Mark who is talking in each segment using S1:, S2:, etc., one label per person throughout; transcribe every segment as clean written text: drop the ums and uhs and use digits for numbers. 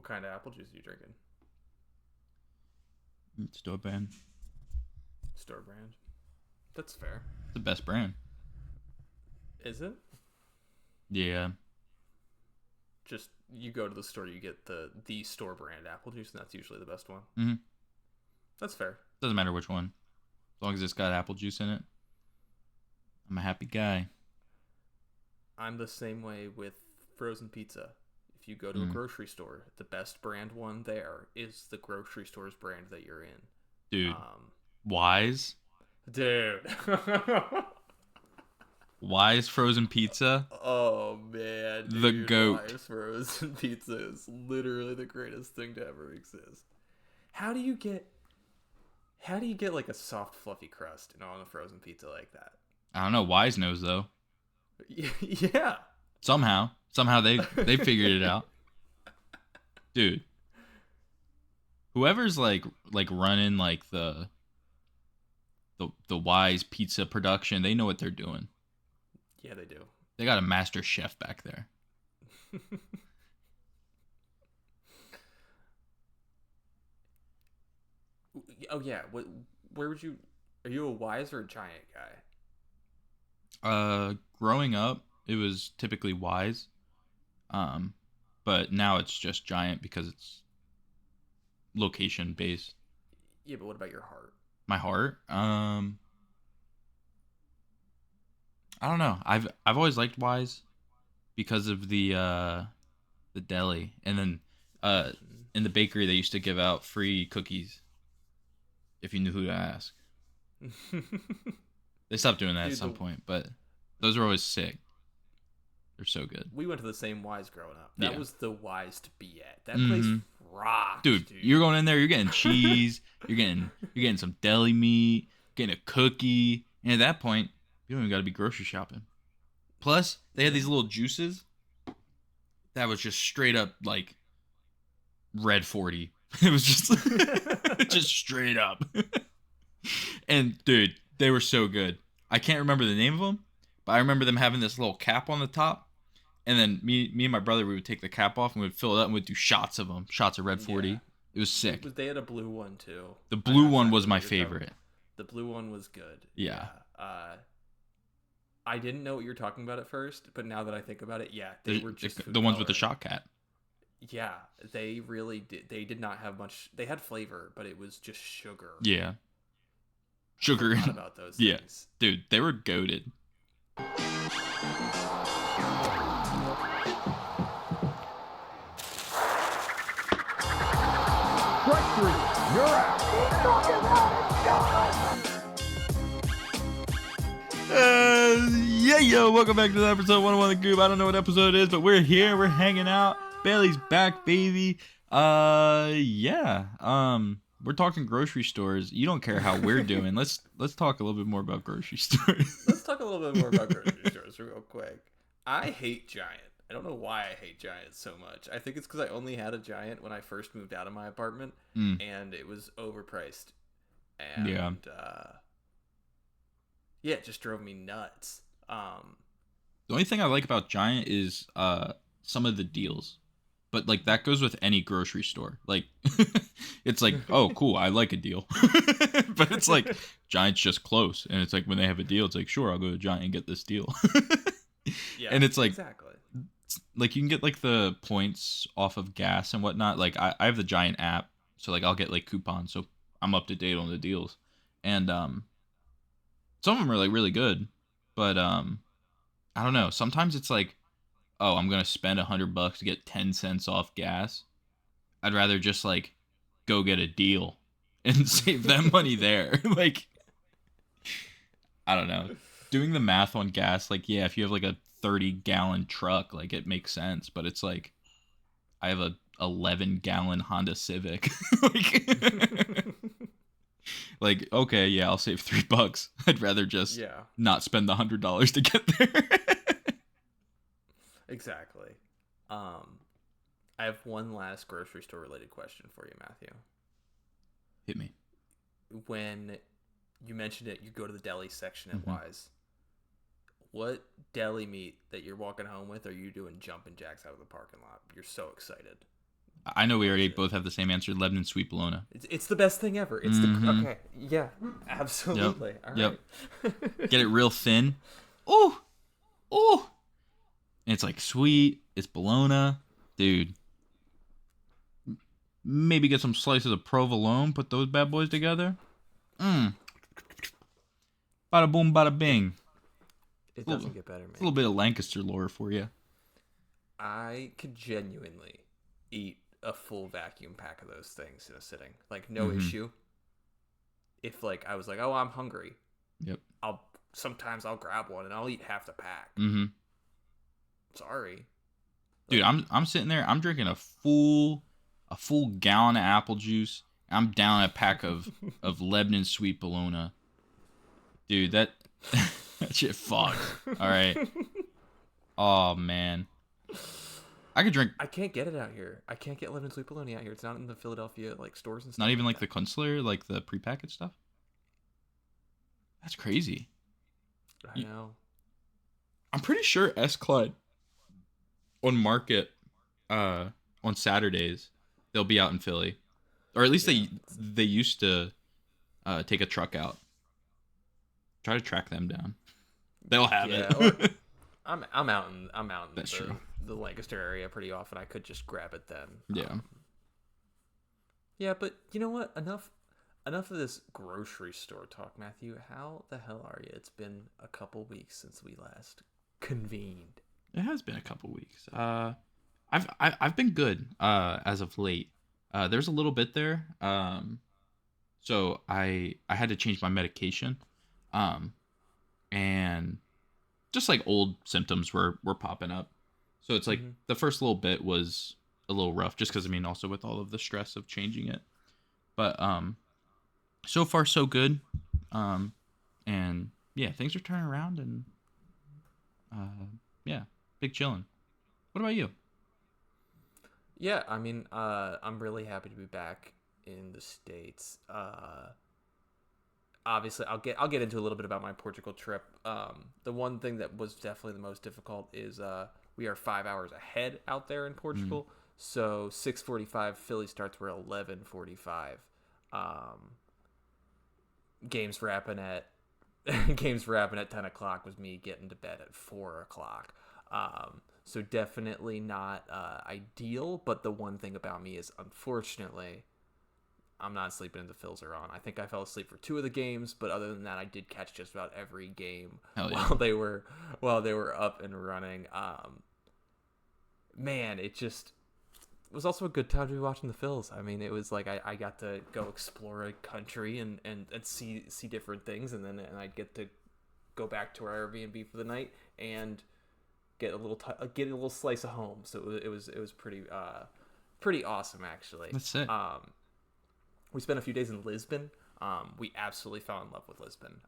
S1: kind of apple juice are you drinking?
S2: Store brand.
S1: Store brand. That's fair.
S2: It's the best brand.
S1: Is it?
S2: Yeah.
S1: Just you go to the store, you get the store brand apple juice, and that's usually the best one.
S2: Mm-hmm.
S1: That's fair.
S2: Doesn't matter which one. As long as it's got apple juice in it, I'm a happy guy.
S1: I'm the same way with frozen pizza. If you go to a grocery store, the best brand one there is the grocery store's brand that you're in.
S2: Dude. Wise?
S1: Dude.
S2: Wise frozen pizza?
S1: Oh, man. Dude,
S2: the GOAT.
S1: Wise frozen pizza is literally the greatest thing to ever exist. How do you get like a soft, fluffy crust on a frozen pizza like that?
S2: I don't know. Wise knows, though.
S1: Yeah.
S2: Somehow they figured it out. Dude. Whoever's like running like the Wise pizza production, they know what they're doing.
S1: Yeah, they do.
S2: They got a master chef back there.
S1: Oh yeah, where would you? Are you a Wise or a Giant guy?
S2: Growing up, it was typically Wise. But now it's just Giant because it's location based.
S1: Yeah, but what about your heart?
S2: My heart? I don't know. I've always liked Wise because of the deli, and then in the bakery they used to give out free cookies if you knew who to ask. They stopped doing that at some point, but those were always sick. They're so good.
S1: We went to the same Wise growing up. That was the Wise to be at. That place rocked,
S2: dude. You're going in there, you're getting cheese, you're getting some deli meat, getting a cookie, and at that point, you don't even got to be grocery shopping. Plus, they had these little juices that was just straight up like red 40. It was just just straight up. And dude, they were so good. I can't remember the name of them, but I remember them having this little cap on the top. And then me and my brother, we would take the cap off and we'd fill it up and we'd do shots of them. Shots of red 40. Yeah. It was sick.
S1: They had a blue one too.
S2: The blue one was my favorite.
S1: The blue one was good.
S2: Yeah.
S1: I didn't know what you were talking about at first, but now that I think about it, yeah, they were just
S2: the ones with the shot cat.
S1: Yeah, they really did. They did not have much. They had flavor, but it was just sugar.
S2: Yeah. Sugar.
S1: I forgot about those things.
S2: Yeah. Dude, they were goated.
S3: Strike three. You're out. Keep talking about it,
S2: Yo, welcome back to the episode 101 of the Goob. I don't know what episode it is, but we're here, we're hanging out. Bailey's back, baby. We're talking grocery stores. You don't care how we're doing. Let's talk a little bit more about grocery stores.
S1: Let's talk a little bit more about grocery stores real quick. I hate Giant. I don't know why I hate Giant so much. I think it's because I only had a Giant when I first moved out of my apartment, and it was overpriced. And it just drove me nuts.
S2: The only thing I like about Giant is some of the deals. But like that goes with any grocery store. Like it's like, oh cool, I like a deal. But it's like Giant's just close. And it's like when they have a deal, it's like, sure, I'll go to Giant and get this deal.
S1: Yeah.
S2: And it's like
S1: exactly.
S2: Like you can get like the points off of gas and whatnot. Like I have the Giant app, so like I'll get like coupons, so I'm up to date on the deals. And some of them are like really good, but I don't know. Sometimes it's like, oh, I'm gonna spend $100 to get 10 cents off gas. I'd rather just like go get a deal and save that money there. Like, I don't know. Doing the math on gas, like, yeah, if you have like a 30-gallon truck, like it makes sense. But it's like, I have a 11-gallon Honda Civic. Like, okay, yeah, I'll save $3. I'd rather just not spend the $100 to get there.
S1: Exactly. I have one last grocery store related question for you, Matthew.
S2: Hit me.
S1: When you mentioned it, you go to the deli section at Wise. What deli meat that you're walking home with are you doing jumping jacks out of the parking lot? You're so excited.
S2: I know we already both have the same answer. Lebanon sweet bologna.
S1: It's the best thing ever. It's the okay. Yeah, absolutely.
S2: Yep.
S1: All
S2: Yep.
S1: right.
S2: Get it real thin. Ooh, ooh. And it's like sweet. It's bologna, dude. Maybe get some slices of provolone. Put those bad boys together. Bada boom, bada bing.
S1: It doesn't get better, man.
S2: A little bit of Lancaster lore for you.
S1: I could genuinely eat a full vacuum pack of those things in a sitting. Like, no issue. If, like, I was like, oh, I'm hungry.
S2: Yep.
S1: Sometimes I'll grab one and I'll eat half the pack. Sorry.
S2: Dude, I'm sitting there, I'm drinking a full gallon of apple juice. I'm down a pack of Lebanon sweet bologna. Dude, that shit fucks. All right. Oh man. I could drink.
S1: I can't get it out here. I can't get Lebanon sweet bologna out here. It's not in the Philadelphia like stores and stuff.
S2: Not even like the Kunstler, like the prepackaged stuff. That's crazy.
S1: I know.
S2: I'm pretty sure S. Clyde on Market on Saturdays they'll be out in Philly, or at least they used to take a truck out. Try to track them down. They'll have it.
S1: I'm out in
S2: That's true.
S1: The Lancaster area pretty often. I could just grab it then.
S2: Yeah.
S1: Yeah, but you know what? Enough of this grocery store talk, Matthew. How the hell are you? It's been a couple weeks since we last convened.
S2: It has been a couple weeks. I've been good as of late. There's a little bit there. So I had to change my medication. And just like old symptoms were popping up. So it's like the first little bit was a little rough just because, I mean, also with all of the stress of changing it. But so far so good. And yeah, things are turning around and yeah, big chillin'. What about you?
S1: Yeah, I mean, I'm really happy to be back in the States. Obviously, I'll get into a little bit about my Portugal trip. The one thing that was definitely the most difficult is we are 5 hours ahead out there in Portugal. So 6:45 Philly starts were 11:45. Games wrapping at 10 o'clock was me getting to bed at 4 o'clock. So definitely not ideal. But the one thing about me is, unfortunately, I'm not sleeping until the Phils are on. I think I fell asleep for 2 of the games, but other than that, I did catch just about every game while they were up and running. Man, it was also a good time to be watching the Phils. I mean, it was like I got to go explore a country and see different things, and then I'd get to go back to our Airbnb for the night and get a little slice of home. So it was pretty awesome, actually.
S2: That's it.
S1: We spent a few days in Lisbon. We absolutely fell in love with Lisbon.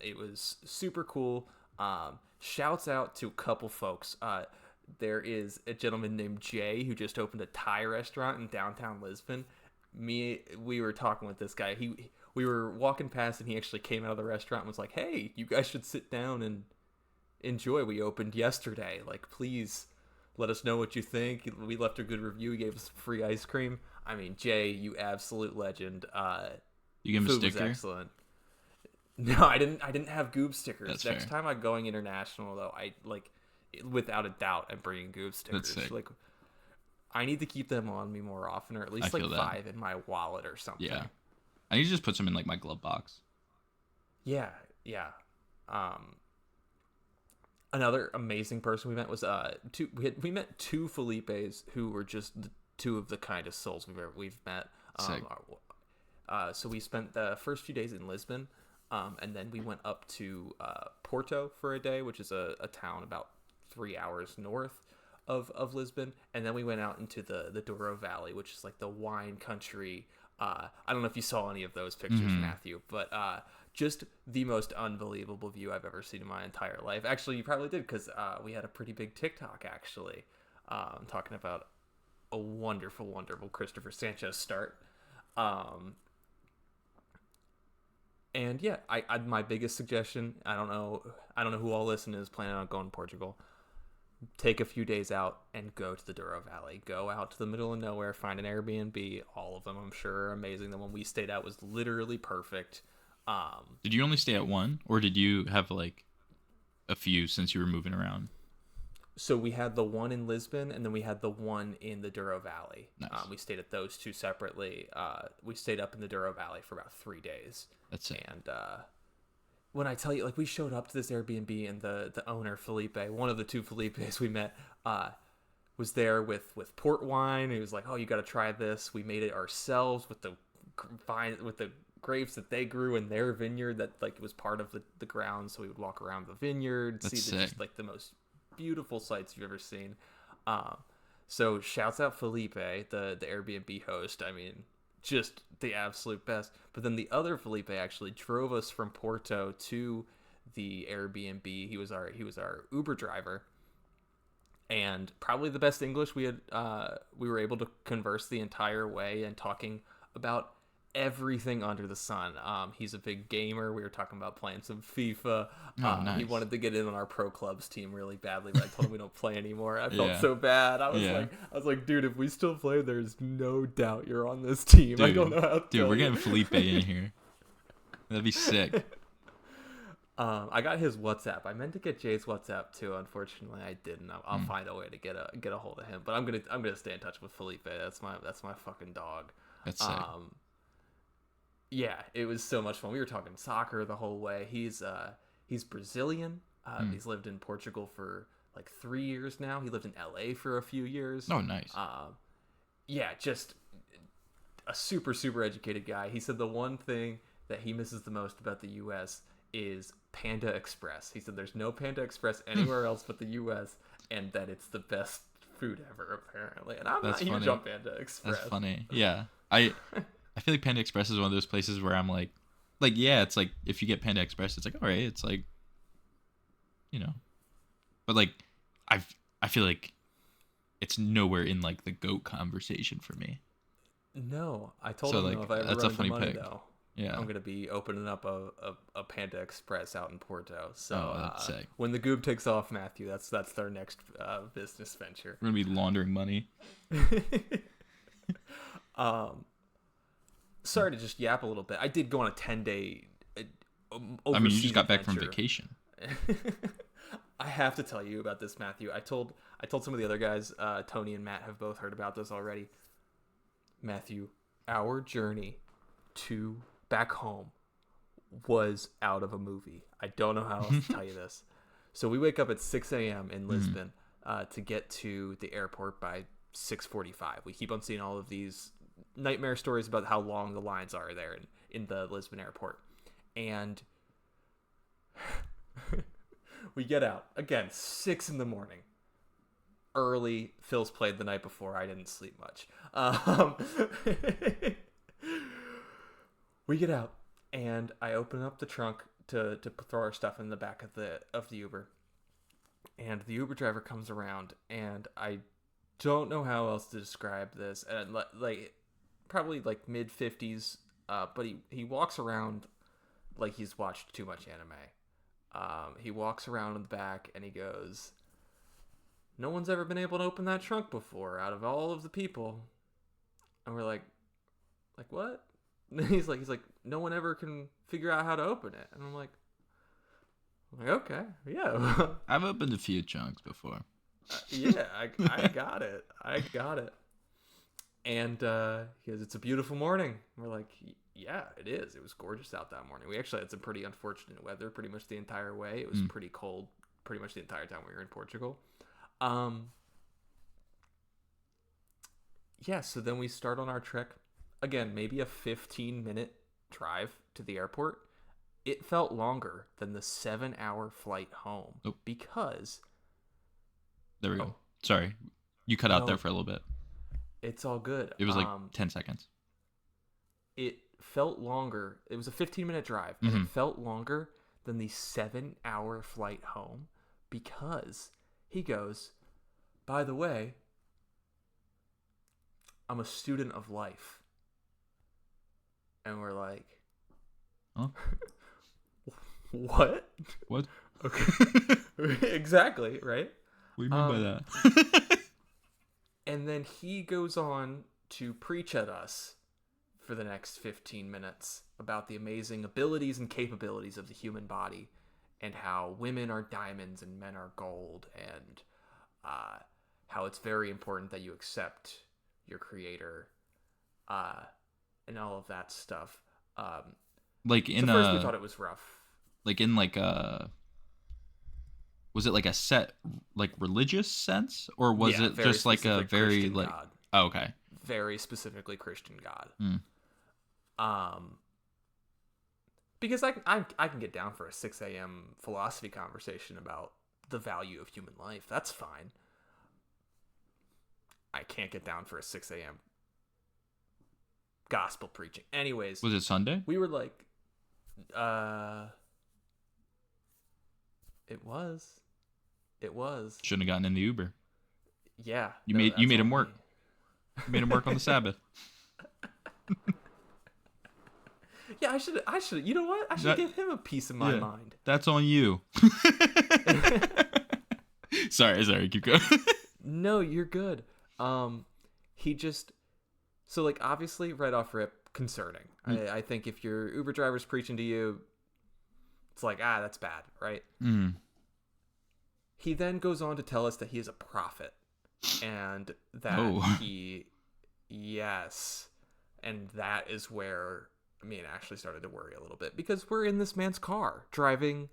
S1: It was super cool. Shouts out to a couple folks. There is a gentleman named Jay who just opened a Thai restaurant in downtown Lisbon. We were talking with this guy. We were walking past and he actually came out of the restaurant and was like, "Hey, you guys should sit down and enjoy. We opened yesterday. Like, please let us know what you think." We left a good review. He gave us free ice cream. I mean, Jay, you absolute legend.
S2: You give him a sticker?
S1: Was excellent. No, I didn't have Goob stickers.
S2: That's
S1: Next
S2: fair.
S1: time I'm going international, though, without a doubt, I'm bringing Goob stickers.
S2: That's sick.
S1: Like, I need to keep them on me more often, or at least like 5 in my wallet or something.
S2: Yeah, I need to just put some in like my glove box.
S1: Yeah. Another amazing person we met was we met 2 Felipes who were just the 2 of the kindest souls we've met. So we spent the first few days in Lisbon, and then we went up to Porto for a day, which is a town about 3 hours north of Lisbon, and then we went out into the Douro Valley, which is like the wine country. I don't know if you saw any of those pictures, Matthew, but just the most unbelievable view I've ever seen in my entire life. Actually, you probably did, because we had a pretty big TikTok, actually, talking about a wonderful, wonderful Christopher Sanchez start. And yeah, I my biggest suggestion, I don't know who all listeners is planning on going to Portugal. take a few days out and go to the Douro Valley. Go out to the middle of nowhere, find an Airbnb. All of them, I'm sure, are amazing. The one we stayed at was literally perfect.
S2: Did you only stay at one, or did you have like a few since you were moving around?
S1: So we had the one in Lisbon, and then we had the one in the Douro Valley.
S2: Nice.
S1: We stayed at those two separately. We stayed up in the Douro Valley for about 3 days.
S2: That's it.
S1: And when I tell you, like, we showed up to this Airbnb, and the owner, Felipe, one of the two Felipes we met, was there with port wine. He was like, "Oh, you got to try this." We made it ourselves with the grapes that they grew in their vineyard that like was part of the ground. So we would walk around the vineyard,
S2: That's
S1: see
S2: sick.
S1: just like the most beautiful sights you've ever seen. So shouts out Felipe, the Airbnb host. I mean, just the absolute best. But then the other Felipe actually drove us from Porto to the Airbnb. He was our Uber driver, and probably the best English we had. We were able to converse the entire way and talking about everything under the sun. He's a big gamer. We were talking about playing some FIFA.
S2: Nice.
S1: He wanted to get in on our pro clubs team really badly, but I told him we don't play anymore. I felt
S2: Yeah.
S1: so bad. I was
S2: Yeah.
S1: like, dude, if we still play, there's no doubt you're on this team. I don't know how to
S2: Dude,
S1: tell
S2: we're
S1: you.
S2: getting Felipe in here. That'd be sick.
S1: I got his WhatsApp. I meant to get Jay's WhatsApp too. Unfortunately, I didn't. I'll find a way to get a hold of him. But I'm gonna stay in touch with Felipe. That's my fucking dog.
S2: That's sick.
S1: Yeah, it was so much fun. We were talking soccer the whole way. He's Brazilian. He's lived in Portugal for like 3 years now. He lived in LA for a few years.
S2: Oh, nice.
S1: Yeah, just a super, super educated guy. He said the one thing that he misses the most about the U.S. is Panda Express. He said there's no Panda Express anywhere else but the U.S. and that it's the best food ever, apparently. And I'm
S2: That's
S1: not huge
S2: funny.
S1: on Panda Express.
S2: That's funny. Yeah. I feel like Panda Express is one of those places where I'm like, yeah, it's like if you get Panda Express, it's like, all right, it's like, you know, but like, I feel like it's nowhere in like the GOAT conversation for me.
S1: No, I told
S2: So,
S1: him
S2: like,
S1: though, if I ever
S2: that's
S1: run
S2: a funny
S1: into money
S2: pick.
S1: though,
S2: Yeah.
S1: I'm gonna be opening up a Panda Express out in Porto. So
S2: Oh, that's sick.
S1: when the Goob takes off, Matthew, that's their next business venture.
S2: We're gonna be laundering money.
S1: Sorry to just yap a little bit. I did go on a 10-day.
S2: I mean, you just got back from
S1: adventure.
S2: vacation.
S1: I have to tell you about this, Matthew. I told some of the other guys. Tony and Matt have both heard about this already. Matthew, our journey to back home was out of a movie. I don't know how else to tell you this. So we wake up at 6 a.m. in Lisbon to get to the airport by 6:45. We keep on seeing all of these nightmare stories about how long the lines are there in the Lisbon airport. And we get out. Again, 6 in the morning. Early. Phil's played the night before. I didn't sleep much. We get out, and I open up the trunk to throw our stuff in the back of the Uber. And the Uber driver comes around, and I don't know how else to describe this. And like probably like mid-50s, but he walks around like he's watched too much anime. He walks around in the back and he goes, "No one's ever been able to open that trunk before out of all of the people." And we're like what? And he's like, "No one ever can figure out how to open it." And I'm like, okay, yeah.
S2: I've opened a few chunks before.
S1: Yeah, I got it. And he goes, "It's a beautiful morning." And we're like, "Yeah, it is. It was gorgeous out that morning." We actually had some pretty unfortunate weather pretty much the entire way. It was pretty cold pretty much the entire time we were in Portugal. Yeah, so then we start on our trek. Again, maybe a 15-minute drive to the airport. It felt longer than the 7-hour flight home because...
S2: There we go.
S1: Oh.
S2: Sorry. You cut out
S1: No.
S2: there for a little bit.
S1: It's all good.
S2: It was like 10 seconds.
S1: It felt longer. It was a 15-minute drive, and it felt longer than the 7-hour flight home because he goes, "By the way, I'm a student of life." And we're like,
S2: Huh?
S1: What?
S2: What?
S1: Okay. Exactly, right?
S2: What do you mean by that?
S1: And then he goes on to preach at us for the next 15 minutes about the amazing abilities and capabilities of the human body and how women are diamonds and men are gold, and how it's very important that you accept your creator, and all of that stuff.
S2: Like in
S1: so first we thought it was rough.
S2: Like in like a, was it like a set like religious sense, or was it just like a very
S1: Christian
S2: like
S1: God.
S2: Oh, okay,
S1: Very specifically Christian God.
S2: Mm.
S1: Because I can get down for a 6 a.m. philosophy conversation about the value of human life. That's fine. I can't get down for a 6 a.m. gospel preaching. Anyways.
S2: Was it Sunday?
S1: We were like, it was.
S2: Shouldn't have gotten in the Uber.
S1: Yeah.
S2: You made him work. You made him work on the Sabbath.
S1: Yeah, I should. You know what? I should give him a piece of my mind.
S2: That's on you. Sorry, keep going.
S1: No, you're good. He just, so like obviously right off rip, concerning. I think if your Uber driver's preaching to you, it's like, that's bad, right? He then goes on to tell us that he is a prophet, and that yes, and that is where me and Ashley started to worry a little bit, because we're in this man's car driving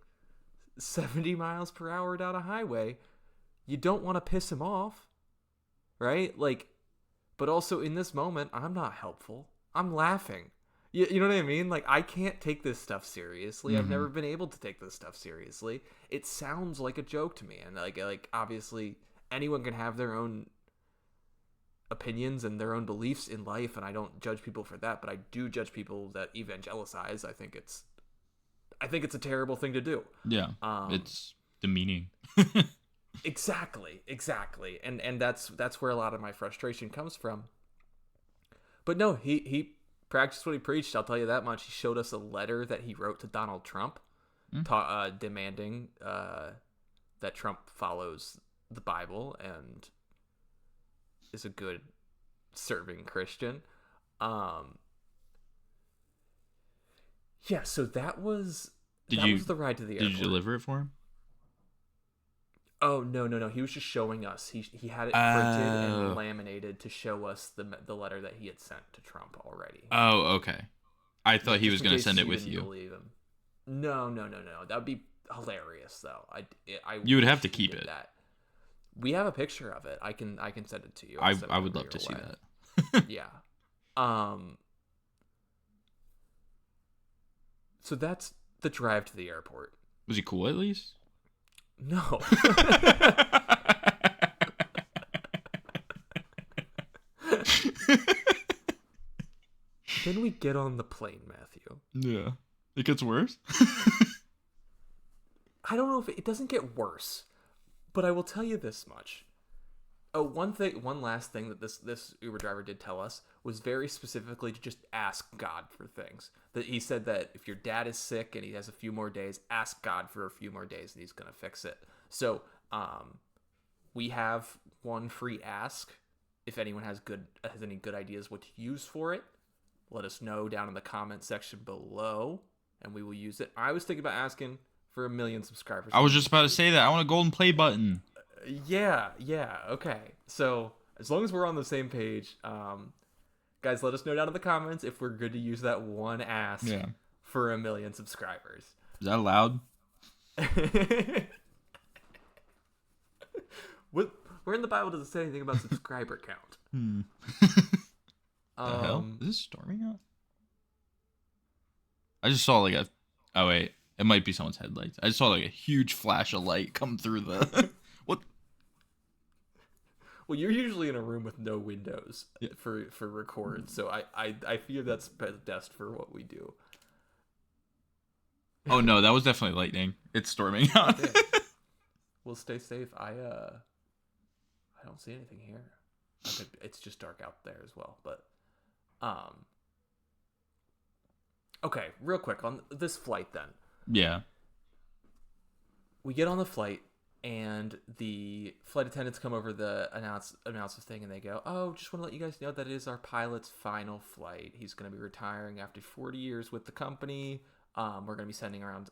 S1: 70 miles per hour down a highway. You don't want to piss him off, right? Like, but also in this moment, I'm not helpful. I'm laughing. You know what I mean? Like, I can't take this stuff seriously. I've never been able to take this stuff seriously. It sounds like a joke to me, and like obviously anyone can have their own opinions and their own beliefs in life, and I don't judge people for that, but I do judge people that evangelicize. I think it's a terrible thing to do.
S2: Yeah, it's demeaning.
S1: Exactly, and that's where a lot of my frustration comes from. But no, he practiced what he preached. I'll tell you that much. He showed us a letter that he wrote to Donald Trump, demanding that Trump follows the Bible and is a good serving Christian. Yeah, so that was the ride to the airport.
S2: Did you deliver it for him?
S1: Oh, no. He was just showing us. He had it printed and laminated to show us the letter that he had sent to Trump already.
S2: Oh, okay. I thought he was going to send it with you.
S1: Believe him. No. That would be hilarious, though.
S2: You would have to keep it.
S1: That. We have a picture of it. I can send it to you.
S2: I would love to see that.
S1: Yeah. So that's the drive to the airport.
S2: Was he cool at least?
S1: No. Then we get on the plane, Matthew.
S2: Yeah. It gets worse?
S1: I don't know if it doesn't get worse, but I will tell you this much. Oh, one last thing that this Uber driver did tell us was very specifically to just ask God for things. That he said that if your dad is sick and he has a few more days, ask God for a few more days and he's going to fix it. So, we have one free ask. If anyone has any good ideas what to use for it, let us know down in the comment section below and we will use it. I was thinking about asking for 1 million subscribers.
S2: I was just about to say that. I want a golden play button.
S1: Yeah, okay. So, as long as we're on the same page, guys, let us know down in the comments if we're good to use that one ask for 1 million subscribers.
S2: Is that allowed?
S1: Where in the Bible does it say anything about subscriber count?
S2: The hell? Is this storming out? I just saw like a... Oh, wait. It might be someone's headlights. I just saw like a huge flash of light come through the... What?
S1: Well, you're usually in a room with no windows for record, so I feel that's best for what we do.
S2: Oh no, that was definitely lightning. It's storming out.
S1: Okay. Well, stay safe. I don't see anything here. It's just dark out there as well. But okay, real quick on this flight then.
S2: Yeah.
S1: We get on the flight and the flight attendants come over the announce the thing, and they go, "Oh, just want to let you guys know that it is our pilot's final flight. He's going to be retiring after 40 years with the company. We're going to be sending around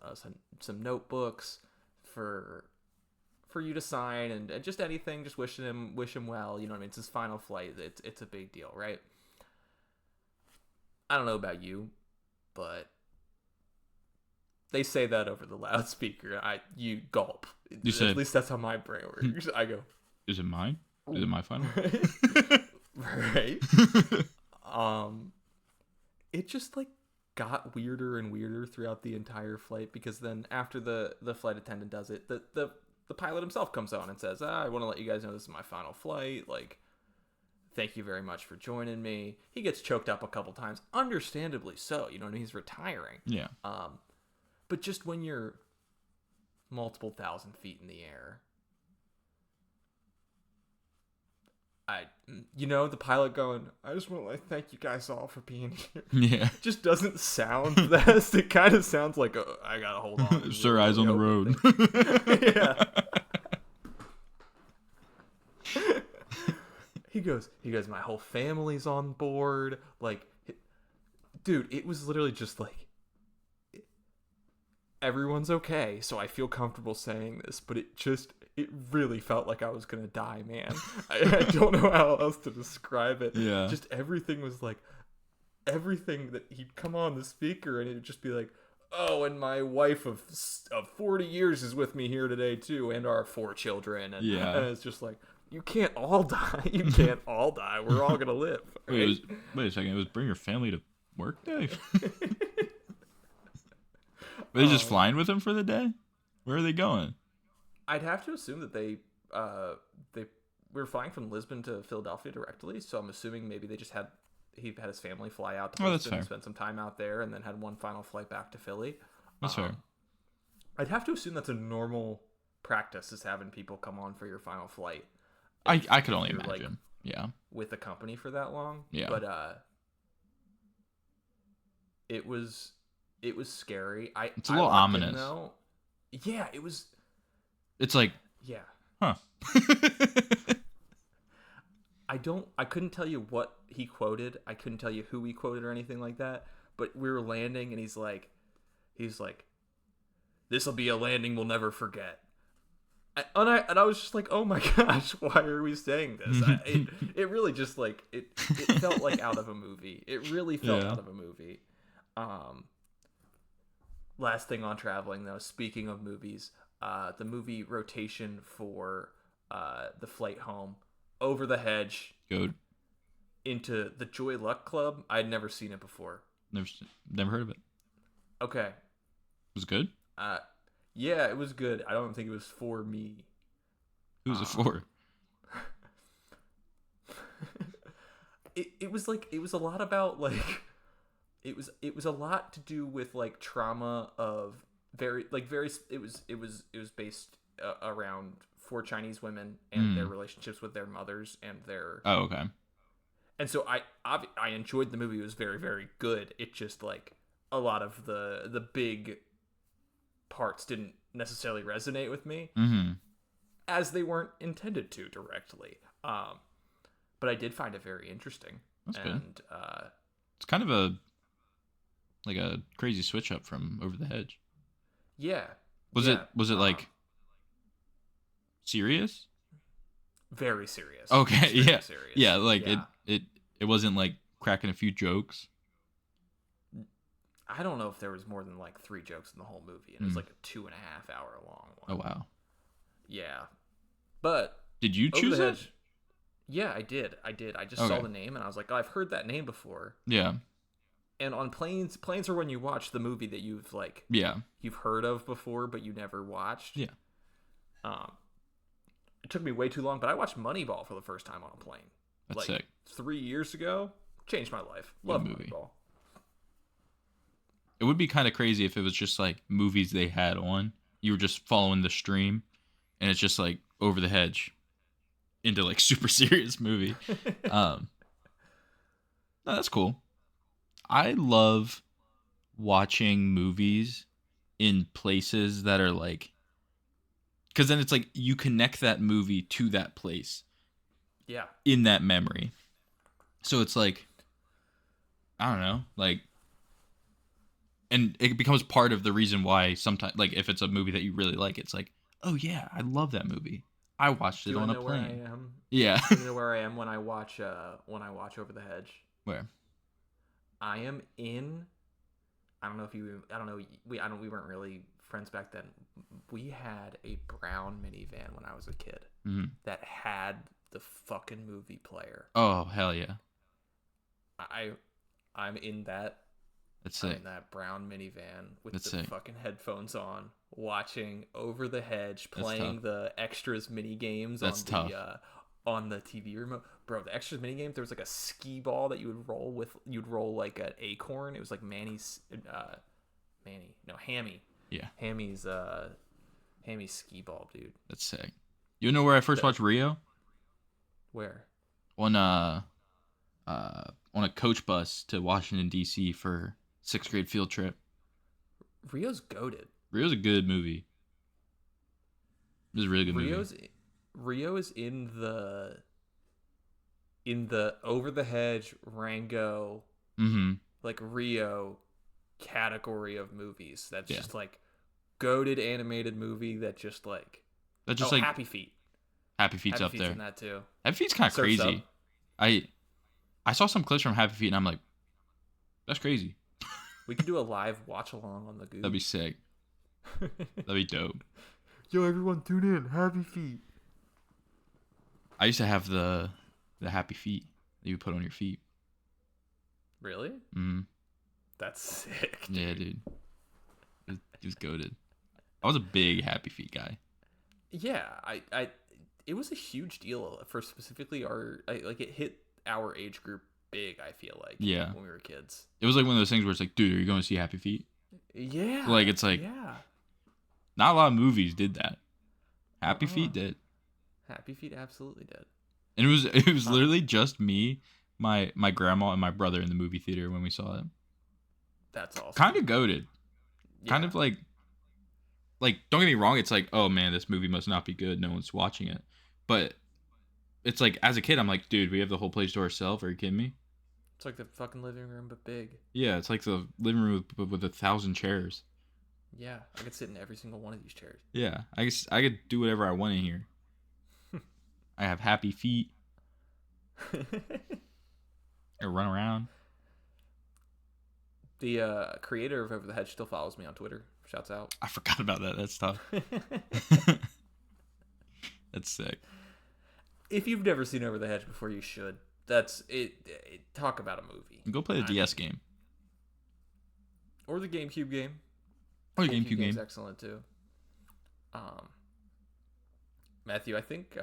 S1: some notebooks for you to sign, and just anything, just wish him well. You know what I mean? It's his final flight. It's a big deal, right?" I don't know about you, but they say that over the loudspeaker. You gulp.
S2: You said,
S1: at least that's how my brain works. I go,
S2: "Is it mine? Is it my final?"
S1: Right. It just like got weirder and weirder throughout the entire flight, because then after the flight attendant does it, the pilot himself comes on and says, "I want to let you guys know this is my final flight. Like, thank you very much for joining me." He gets choked up a couple times, understandably so. You know what I mean? He's retiring.
S2: Yeah.
S1: But just when you're multiple thousand feet in the air, the pilot going, "I just want to thank you guys all for being here."
S2: Yeah.
S1: Just doesn't sound the best. It kind of sounds like I gotta hold on.
S2: Sir, eyes on the road.
S1: Yeah. He goes, "My whole family's on board." Like, dude, it was literally just like, everyone's okay, so I feel comfortable saying this, but it really felt like I was gonna die, man. I don't know how else to describe it.
S2: Yeah.
S1: Just everything was like, everything that he'd come on the speaker, and it'd just be like, "Oh, and my wife of 40 years is with me here today too, and our 4 children." And,
S2: Yeah.
S1: and it's just like, you can't all die. You can't all die. We're all gonna live. Right?
S2: Wait a second. It was bring your family to work day. Were they just flying with him for the day? Where are they going?
S1: I'd have to assume that they were flying from Lisbon to Philadelphia directly, so I'm assuming maybe he had his family fly out to Lisbon and spend some time out there, and then had one final flight back to Philly.
S2: That's fair.
S1: I'd have to assume that's a normal practice, is having people come on for your final flight.
S2: I could only imagine. Like, yeah.
S1: With the company for that long.
S2: Yeah.
S1: But it was scary.
S2: It's a little ominous.
S1: Yeah, it was.
S2: It's like,
S1: yeah.
S2: Huh.
S1: I couldn't tell you what he quoted. I couldn't tell you who he quoted or anything like that. But we were landing, and he's like, "This'll be a landing we'll never forget." And I was just like, "Oh my gosh, why are we saying this?" It really just like it felt like out of a movie. It really felt out of a movie. Last thing on traveling though, speaking of movies, the movie rotation for the flight home, Over the Hedge,
S2: Good.
S1: Into the Joy Luck Club. I'd never seen it before.
S2: Never heard of it.
S1: Okay.
S2: It was good?
S1: Yeah, it was good. I don't think it was for me.
S2: Who was it for?
S1: It was a lot about like it was a lot to do with like trauma of it was based around 4 Chinese women and their relationships with their mothers and their
S2: okay.
S1: And so I enjoyed the movie. It was very, very good. It just like a lot of the big parts didn't necessarily resonate with me, as they weren't intended to directly. But I did find it very interesting.
S2: That's good. It's kind of a crazy switch up from Over the Hedge.
S1: Yeah.
S2: Was it like serious?
S1: Very serious.
S2: Okay.
S1: Extremely
S2: Yeah.
S1: Serious.
S2: Yeah. Like it wasn't like cracking a few jokes.
S1: I don't know if there was more than like 3 jokes in the whole movie, and it was like a 2.5 hour long one.
S2: Oh wow.
S1: Yeah. But
S2: did you choose it?
S1: Yeah, I did. I just saw the name, and I was like, "Oh, I've heard that name before."
S2: Yeah.
S1: And on planes are when you watch the movie that you've heard of before, but you never watched.
S2: Yeah.
S1: It took me way too long, but I watched Moneyball for the first time on a plane.
S2: That's sick.
S1: 3 years ago. Changed my life. Love Moneyball.
S2: It would be kind of crazy if it was just like movies they had on. You were just following the stream, and it's just like Over the Hedge into like super serious movie. No, that's cool. I love watching movies in places that are like Because then it's like you connect that movie to that place.
S1: Yeah.
S2: In that memory. So it's like, I don't know, like, and it becomes part of the reason why sometimes, like, if it's a movie that you really like, it's like, oh yeah, I love that movie. I watched it on a plane.
S1: Where I am?
S2: Yeah.
S1: Do you know where I am when I watch Over the Hedge?
S2: Where?
S1: I am in. I don't know if you. I don't know. We weren't really friends back then. We had a brown minivan when I was a kid that had the fucking movie player.
S2: Oh hell yeah!
S1: I'm in that.
S2: That's
S1: I'm
S2: sick.
S1: in that brown minivan with
S2: That's
S1: the
S2: sick.
S1: fucking headphones on, watching Over the Hedge, playing the extras mini games on the TV remote. Bro, the extras mini games, there was like a skee ball that you would roll with. You'd roll like an acorn. It was like Hammy.
S2: Yeah.
S1: Hammy's skee ball, dude.
S2: That's sick. You know where I first watched Rio?
S1: Where?
S2: On a coach bus to Washington D.C. for 6th grade field trip.
S1: Rio's goated.
S2: Rio's a good movie. It was a really good movie.
S1: Rio is in the Over the Hedge, Rango, like Rio category of movies. That's just like goated animated movie that just like Happy Feet.
S2: Happy Feet's up there.
S1: In that too.
S2: Happy Feet's kind of crazy. I saw some clips from Happy Feet and I'm like, that's crazy.
S1: We could do a live watch along on the Goob.
S2: That'd be sick. That'd be dope.
S1: Yo, everyone tune in. Happy Feet.
S2: I used to have the Happy Feet that you put on your feet.
S1: Really?
S2: Mm-hmm.
S1: That's sick. Dude.
S2: Yeah, dude. It was goated. I was a big Happy Feet guy.
S1: Yeah, it was a huge deal for specifically it hit our age group big, I feel like.
S2: Yeah.
S1: When we were kids.
S2: It was like one of those things where it's like, dude, are you going to see Happy Feet?
S1: Yeah.
S2: Like, it's like, not a lot of movies did that. Happy Feet did.
S1: Happy Feet absolutely did.
S2: And it was literally just me, my grandma, and my brother in the movie theater when we saw it.
S1: That's awesome.
S2: Kind of goated. Yeah. Kind of like, don't get me wrong, it's like, oh man, this movie must not be good. No one's watching it. But it's like, as a kid, I'm like, dude, we have the whole place to ourselves. Are you kidding me?
S1: It's like the fucking living room, but big.
S2: Yeah, it's like the living room with 1,000 chairs.
S1: Yeah, I could sit in every single one of these chairs.
S2: Yeah, I guess I could do whatever I want in here. I have Happy Feet. I run around.
S1: The creator of Over the Hedge still follows me on Twitter. Shouts out.
S2: I forgot about that. That's tough. That's sick.
S1: If you've never seen Over the Hedge before, you should. That's it. Talk about a movie.
S2: Go play the DS game.
S1: Or the GameCube game.
S2: Or the GameCube game.
S1: Is excellent too. Matthew, I think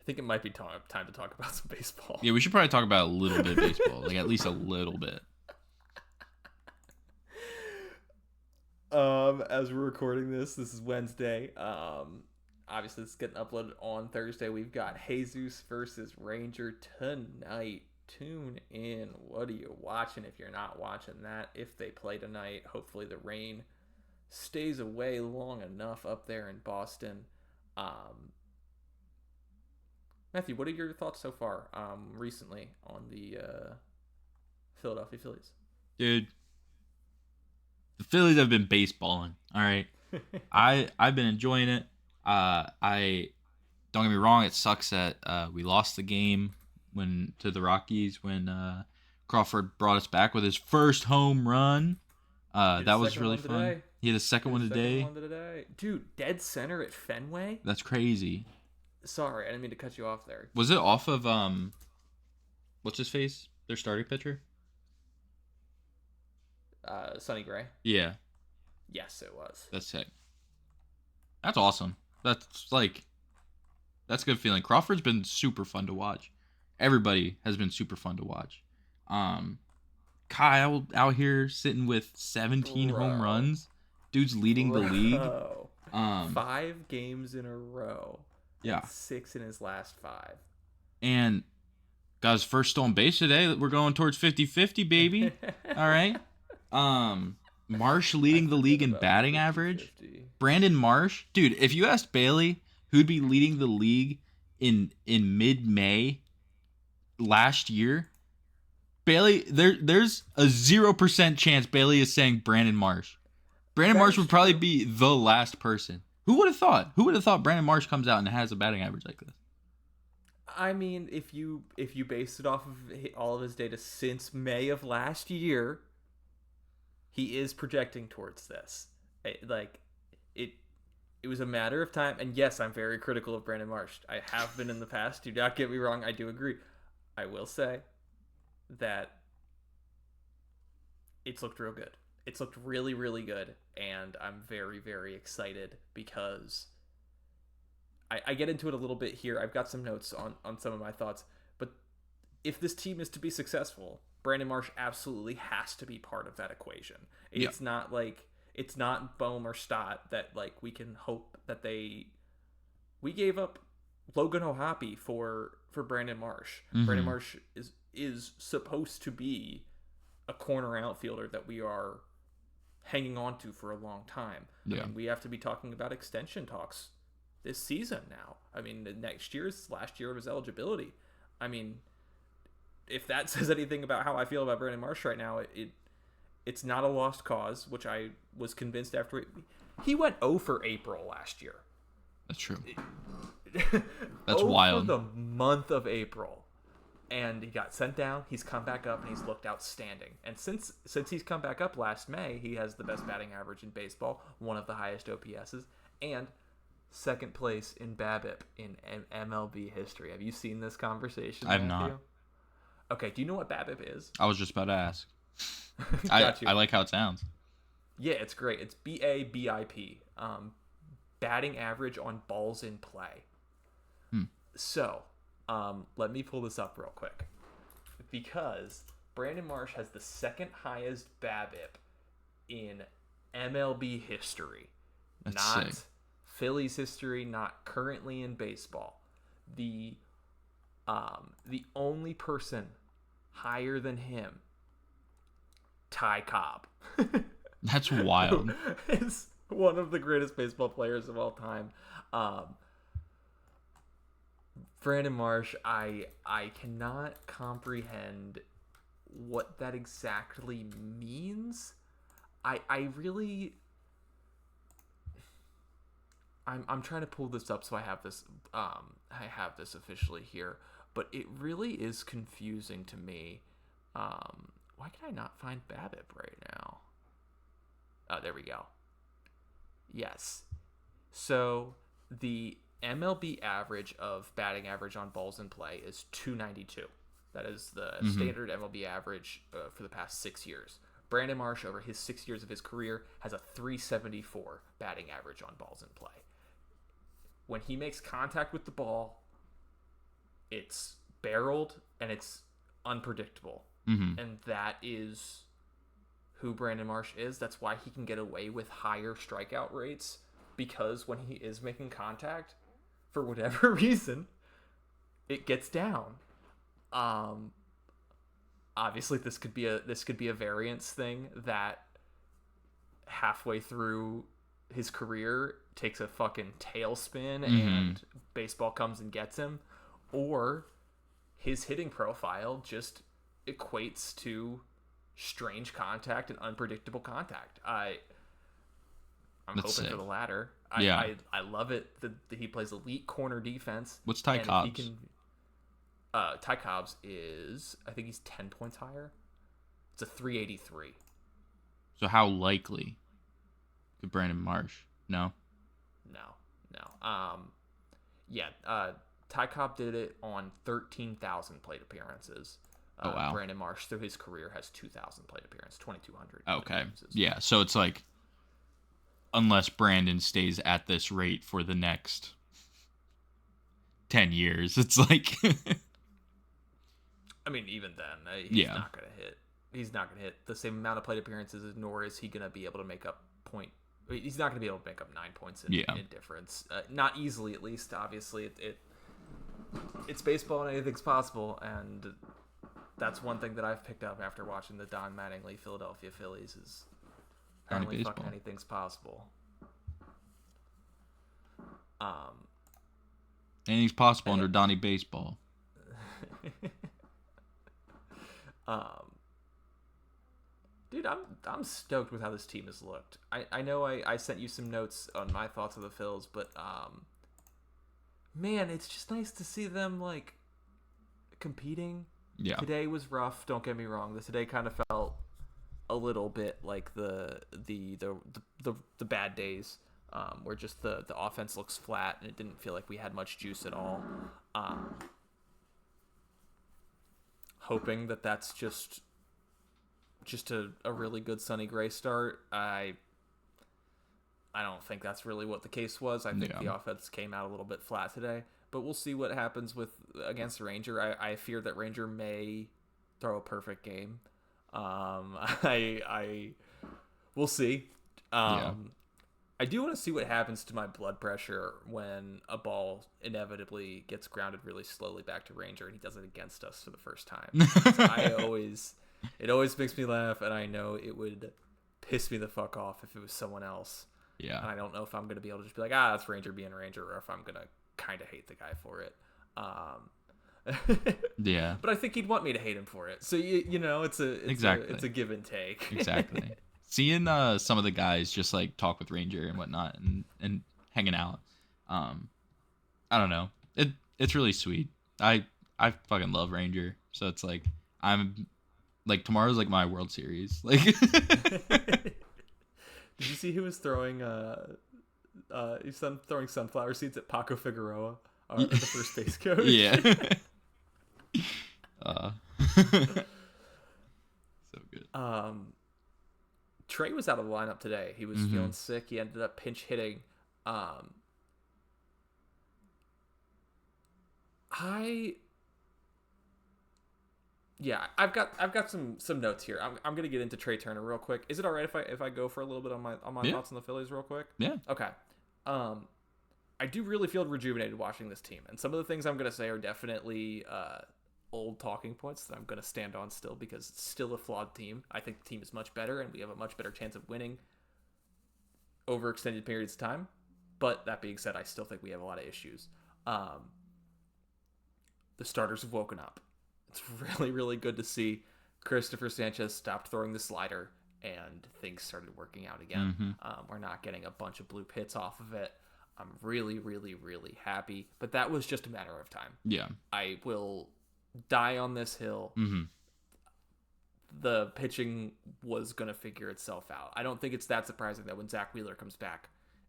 S1: it might be time to talk about some baseball.
S2: Yeah, we should probably talk about a little bit of baseball, like at least a little bit.
S1: As we're recording this is Wednesday. Obviously it's getting uploaded on Thursday. We've got Jesus versus Ranger tonight. Tune in. What are you watching if you're not watching that? If they play tonight, hopefully the rain stays away long enough up there in Boston. Matthew, what are your thoughts so far recently on the Philadelphia Phillies?
S2: Dude, the Phillies have been baseballing. All right, I've been enjoying it. I don't get me wrong, it sucks that we lost the game to the Rockies when Crawford brought us back with his first home run. That was really fun. Today. He had a second one today.
S1: Dude, dead center at Fenway?
S2: That's crazy.
S1: Sorry, I didn't mean to cut you off there.
S2: Was it off of what's his face? Their starting pitcher?
S1: Sonny Gray?
S2: Yeah.
S1: Yes, it was.
S2: That's sick. That's awesome. That's a good feeling. Crawford's been super fun to watch. Everybody has been super fun to watch. Kyle out here sitting with 17 home runs. Dude's leading the league.
S1: 5 games in a row.
S2: Yeah.
S1: 6 in his last 5.
S2: And got his first stolen base today. We're going towards 50-50, baby. All right. Marsh leading the league in batting average. Brandon Marsh, dude. If you asked Bailey who'd be leading the league in mid-May last year, Bailey, there's a 0% chance Bailey is saying Brandon Marsh. Brandon Marsh would probably be the last person. Who would have thought? Who would have thought Brandon Marsh comes out and has a batting average like this?
S1: I mean, if you base it off of all of his data since May of last year, he is projecting towards this. It was a matter of time. And yes, I'm very critical of Brandon Marsh. I have been in the past. Do not get me wrong. I do agree. I will say that it's looked real good. It's looked really, really good. And I'm very, very excited because I get into it a little bit here. I've got some notes on some of my thoughts. But if this team is to be successful, Brandon Marsh absolutely has to be part of that equation. It's not like it's not Bohm or Stott that like we can hope that we gave up Logan O'Hoppe for Brandon Marsh. Mm-hmm. Brandon Marsh is supposed to be a corner outfielder that we are hanging on to for a long time. Yeah. I mean, we have to be talking about extension talks this season now. I mean, the next year's last year of his eligibility. I mean, if that says anything about how I feel about Brandon Marsh right now, it's not a lost cause, which I was convinced after he went 0 for April last year.
S2: That's true. That's wild.
S1: For the month of April, and he got sent down. He's come back up, and he's looked outstanding. And since he's come back up last May, he has the best batting average in baseball, one of the highest OPSs, and second place in BABIP in MLB history. Have you seen this conversation?
S2: I have not.
S1: Okay, do you know what BABIP is?
S2: I was just about to ask. I like how it sounds.
S1: Yeah, it's great. It's BABIP. Batting average on balls in play. So, let me pull this up real quick. Because Brandon Marsh has the second highest BABIP in MLB history.
S2: That's
S1: not
S2: sick.
S1: Phillies history, not currently in baseball. The only person higher than him, Ty Cobb.
S2: That's wild.
S1: Is one of the greatest baseball players of all time. Brandon Marsh, I cannot comprehend what that exactly means. I'm trying to pull this up so I have this officially here, but it really is confusing to me. Why can I not find BABIP right now? Oh, there we go. Yes. So the MLB average of batting average on balls in play is 292. That is the standard MLB average for the past 6 years. Brandon Marsh, over his 6 years of his career, has a 374 batting average on balls in play. When he makes contact with the ball, it's barreled and it's unpredictable. Mm-hmm. And that is who Brandon Marsh is. That's why he can get away with higher strikeout rates, because when he is making contact, for whatever reason, it gets down. Obviously this could be a variance thing that halfway through his career takes a fucking tailspin and baseball comes and gets him, or his hitting profile just equates to strange contact and unpredictable contact. I'm hoping sick. For the latter. I love it that he plays elite corner defense.
S2: What's Ty Cobb's?
S1: Ty Cobb's is, I think he's 10 points higher. It's a 383.
S2: So how likely could Brandon Marsh? No.
S1: Ty Cobb did it on 13,000 plate appearances.
S2: Oh, wow.
S1: Brandon Marsh, through his career, has 2,000 plate appearances, 2,200.
S2: Okay. Yeah, so it's like, unless Brandon stays at this rate for the next 10 years, it's like...
S1: I mean, even then, he's not going to hit. He's not going to hit the same amount of plate appearances, nor is he going to be able to make up he's not going to be able to make up 9 points in difference. Not easily, at least. Obviously, it's baseball and anything's possible, and that's one thing that I've picked up after watching the Don Mattingly Philadelphia Phillies is Apparently fucking anything's possible.
S2: Anything's possible under Donnie Baseball.
S1: Dude, I'm stoked with how this team has looked. I know I sent you some notes on my thoughts of the Phils, but man, it's just nice to see them like competing.
S2: Yeah.
S1: Today was rough, don't get me wrong. Today kind of felt a little bit like the bad days, where just the offense looks flat and it didn't feel like we had much juice at all. Hoping that that's just a really good Sonny Gray start. I don't think that's really what the case was. I think the offense came out a little bit flat today, but we'll see what happens against Ranger. I fear that Ranger may throw a perfect game. We'll see. I do want to see what happens to my blood pressure when a ball inevitably gets grounded really slowly back to Ranger and he does it against us for the first time. It always makes me laugh, and I know it would piss me the fuck off if it was someone else.
S2: Yeah.
S1: And I don't know if I'm going to be able to just be like, that's Ranger being Ranger, or if I'm going to kind of hate the guy for it.
S2: Yeah.
S1: But I think he'd want me to hate him for it. So, it's a give and take.
S2: Exactly. Seeing some of the guys just like talk with Ranger and whatnot and hanging out. I don't know. It's really sweet. I fucking love Ranger. So it's like I'm like tomorrow's like my World Series. Like
S1: Did you see who was throwing throwing sunflower seeds at Paco Figueroa, the first base coach?
S2: Yeah. So good.
S1: Trea was out of the lineup today. He was feeling sick. He ended up pinch hitting. I've got some notes here. I'm gonna get into Trea Turner real quick. Is it all right if I go for a little bit on my thoughts on the Phillies real quick?
S2: Yeah.
S1: Okay. I do really feel rejuvenated watching this team, and some of the things I'm gonna say are definitely old talking points that I'm gonna stand on still, because it's still a flawed team. I think the team is much better, and we have a much better chance of winning over extended periods of time. But that being said, I still think we have a lot of issues. The starters have woken up. It's really, really good to see Christopher Sanchez stopped throwing the slider and things started working out again. We're not getting a bunch of bloop hits off of it. I'm really, really, really happy. But that was just a matter of time.
S2: Yeah.
S1: I will die on this hill. The pitching was going to figure itself out. I don't think it's that surprising that when Zach Wheeler comes back,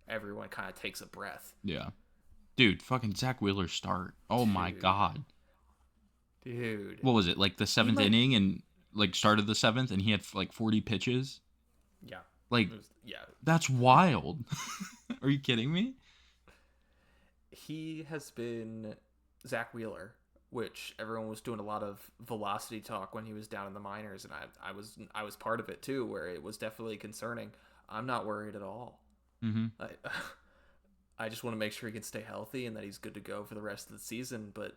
S1: everyone kind of takes a breath.
S2: Yeah. Dude, fucking Zach Wheeler start. Oh my God.
S1: Dude.
S2: What was it? Like the seventh inning and like started the seventh and he had like 40 pitches?
S1: Yeah.
S2: Like, that's wild. Are you kidding me?
S1: He has been Zach Wheeler, which everyone was doing a lot of velocity talk when he was down in the minors, and I was part of it too, where it was definitely concerning. I'm not worried at all. I just want to make sure he can stay healthy and that he's good to go for the rest of the season, but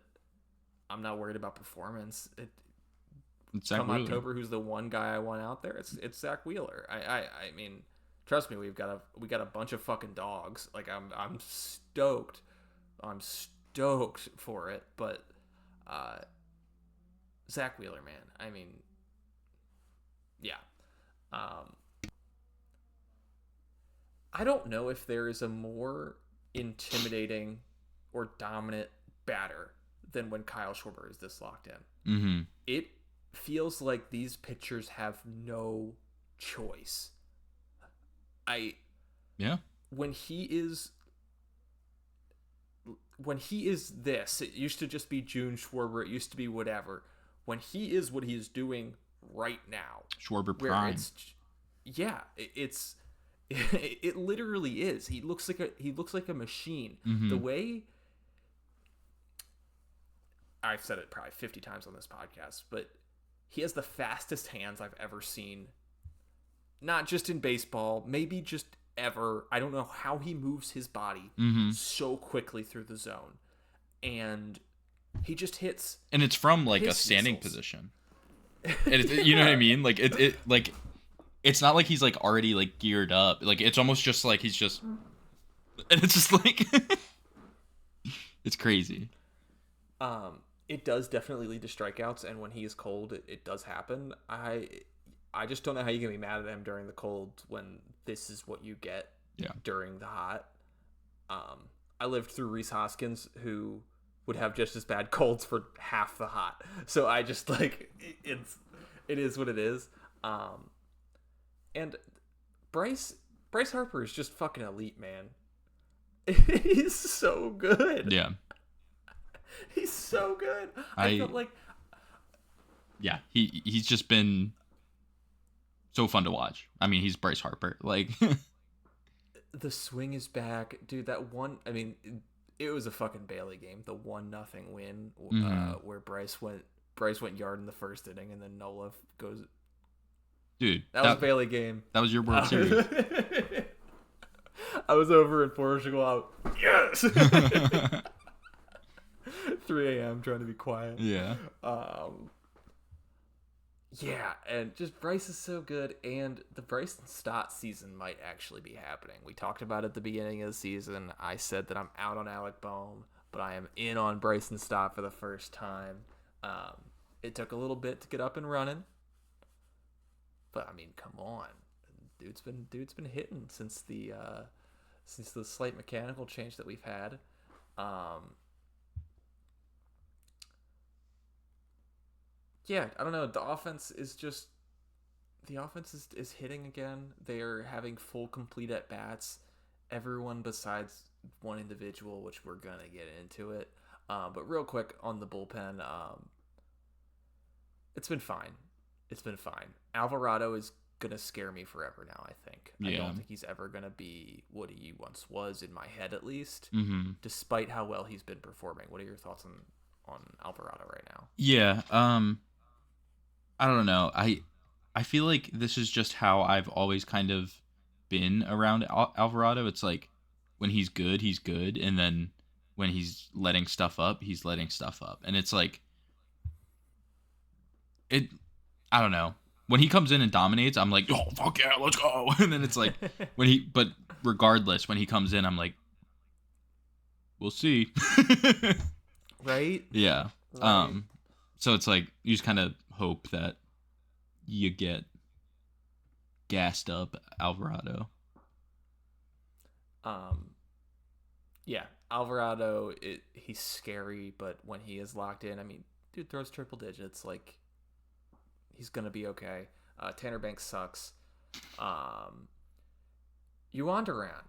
S1: I'm not worried about performance. Come October, who's the one guy I want out there? It's Zach Wheeler. I mean, trust me, we got a bunch of fucking dogs. Like I'm stoked. I'm stoked for it, but Zach Wheeler, man. I mean, yeah. I don't know if there is a more intimidating or dominant batter than when Kyle Schwarber is this locked in. It feels like these pitchers have no choice. When he is this, it used to just be June Schwarber, it used to be whatever. When he is what he is doing right now,
S2: Schwarber prime.
S1: It literally is. He looks like a machine. The way, I've said it probably 50 times on this podcast, but he has the fastest hands I've ever seen. Not just in baseball, maybe just ever. I don't know how he moves his body so quickly through the zone. And he just hits.
S2: And it's from like a standing position. And you know what I mean? Like it it's not like he's like already like geared up. Like it's almost just like he's just, and it's just like it's crazy.
S1: It does definitely lead to strikeouts, and when he is cold, it does happen. I just don't know how you can be mad at him during the cold when this is what you get during the hot. I lived through Rhys Hoskins, who would have just as bad colds for half the hot. So I just like it is what it is. And Bryce Harper is just fucking elite, man. He's so good.
S2: Yeah.
S1: He's so good. I felt like
S2: he's just been so fun to watch. I mean, he's Bryce Harper. Like
S1: the swing is back, dude. That one, I mean, it was a fucking Bailey game. The 1-0 win, where Bryce went yard in the first inning, and then Nola goes.
S2: Dude,
S1: that was a Bailey game.
S2: That was your World Series.
S1: I was over in Portugal. Yes. 3 a.m. trying to be quiet.
S2: Yeah.
S1: Yeah, and just Bryce is so good, and the Bryson Stott season might actually be happening. We talked about it at the beginning of the season. I said that I'm out on Alec Bohm, but I am in on Bryson Stott for the first time. It took a little bit to get up and running, but I mean, come on, dude's been hitting since the slight mechanical change that we've had. Yeah, I don't know. The offense is hitting again. They are having full complete at bats. Everyone besides one individual, which we're gonna get into it. But real quick on the bullpen, it's been fine. Alvarado is gonna scare me forever now, I think.
S2: Yeah.
S1: I don't think he's ever gonna be what he once was in my head, at least.
S2: Mm-hmm.
S1: Despite how well he's been performing. What are your thoughts on Alvarado right now?
S2: Yeah. I don't know. I feel like this is just how I've always kind of been around Alvarado. It's like when he's good, and then when he's letting stuff up, he's letting stuff up. And it's like I don't know. When he comes in and dominates, I'm like, "Oh, fuck yeah, let's go." And then it's like but regardless, when he comes in, I'm like, "We'll see."
S1: Right?
S2: Yeah.
S1: Right.
S2: So it's like you just kind of hope that you get gassed up Alvarado.
S1: Yeah, Alvarado, he's scary, but when he is locked in, I mean, dude throws triple digits, like he's gonna be okay. Tanner Banks sucks. Yuan Duran.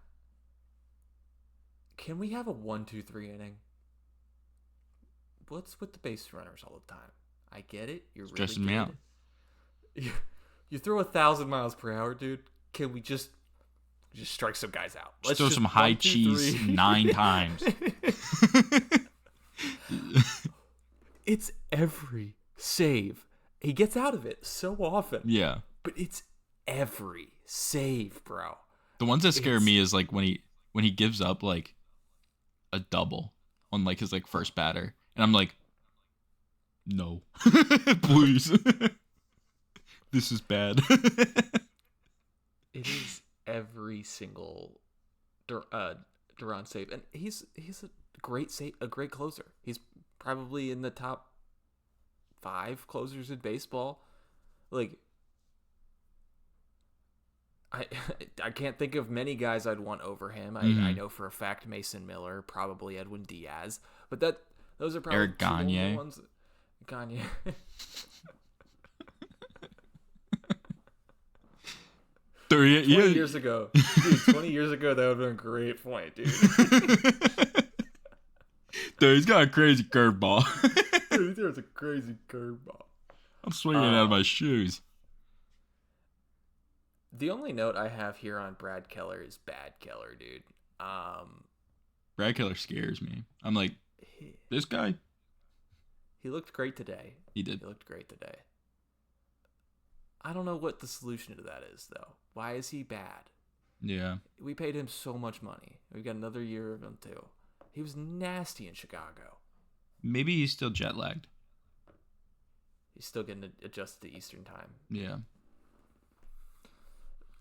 S1: Can we have a 1-2-3 inning? What's with the base runners all the time? I get it. You're
S2: Stressing
S1: really
S2: me
S1: good. You throw 1,000 miles per hour, dude. Can we just strike some guys out?
S2: Let's throw some high 1, 2, cheese 9 times.
S1: It's every save. He gets out of it so often.
S2: Yeah.
S1: But it's every save, bro.
S2: The ones that scare me is like when he gives up like a double on like his like first batter. And I'm like, no, please. This is bad.
S1: It is every single Duran save, and he's a great closer. He's probably in the top 5 closers in baseball. Like, I can't think of many guys I'd want over him. I know for a fact Mason Miller, probably Edwin Diaz, but those are probably
S2: Eric Gagne.
S1: the ones. Gagne. 20 years ago. Dude, 20 years ago, that would have been a great point, dude.
S2: Dude, he's got a crazy curveball.
S1: Dude, there's a crazy curveball.
S2: I'm swinging it out of my shoes.
S1: The only note I have here on Brad Keller is bad Keller, dude.
S2: Brad Keller scares me. I'm like, this guy?
S1: He looked great today.
S2: He did.
S1: He looked great today. I don't know what the solution to that is, though. Why is he bad?
S2: Yeah.
S1: We paid him so much money. We got another year of him, too. He was nasty in Chicago.
S2: Maybe he's still jet lagged.
S1: He's still getting adjusted to Eastern time.
S2: Yeah.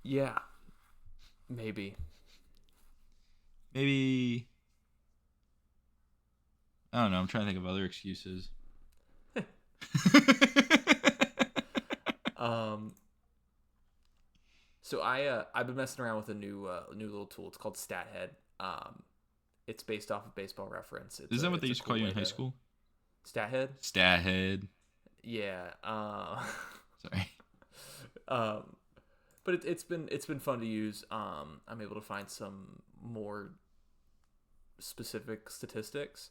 S1: Yeah. Maybe.
S2: Maybe. I don't know. I'm trying to think of other excuses.
S1: So I've been messing around with a new little tool. It's called StatHead. It's based off of Baseball Reference.
S2: Is that what they used to call you in high school?
S1: StatHead?
S2: StatHead.
S1: Yeah.
S2: Sorry.
S1: But it's been fun to use. I'm able to find some more specific statistics.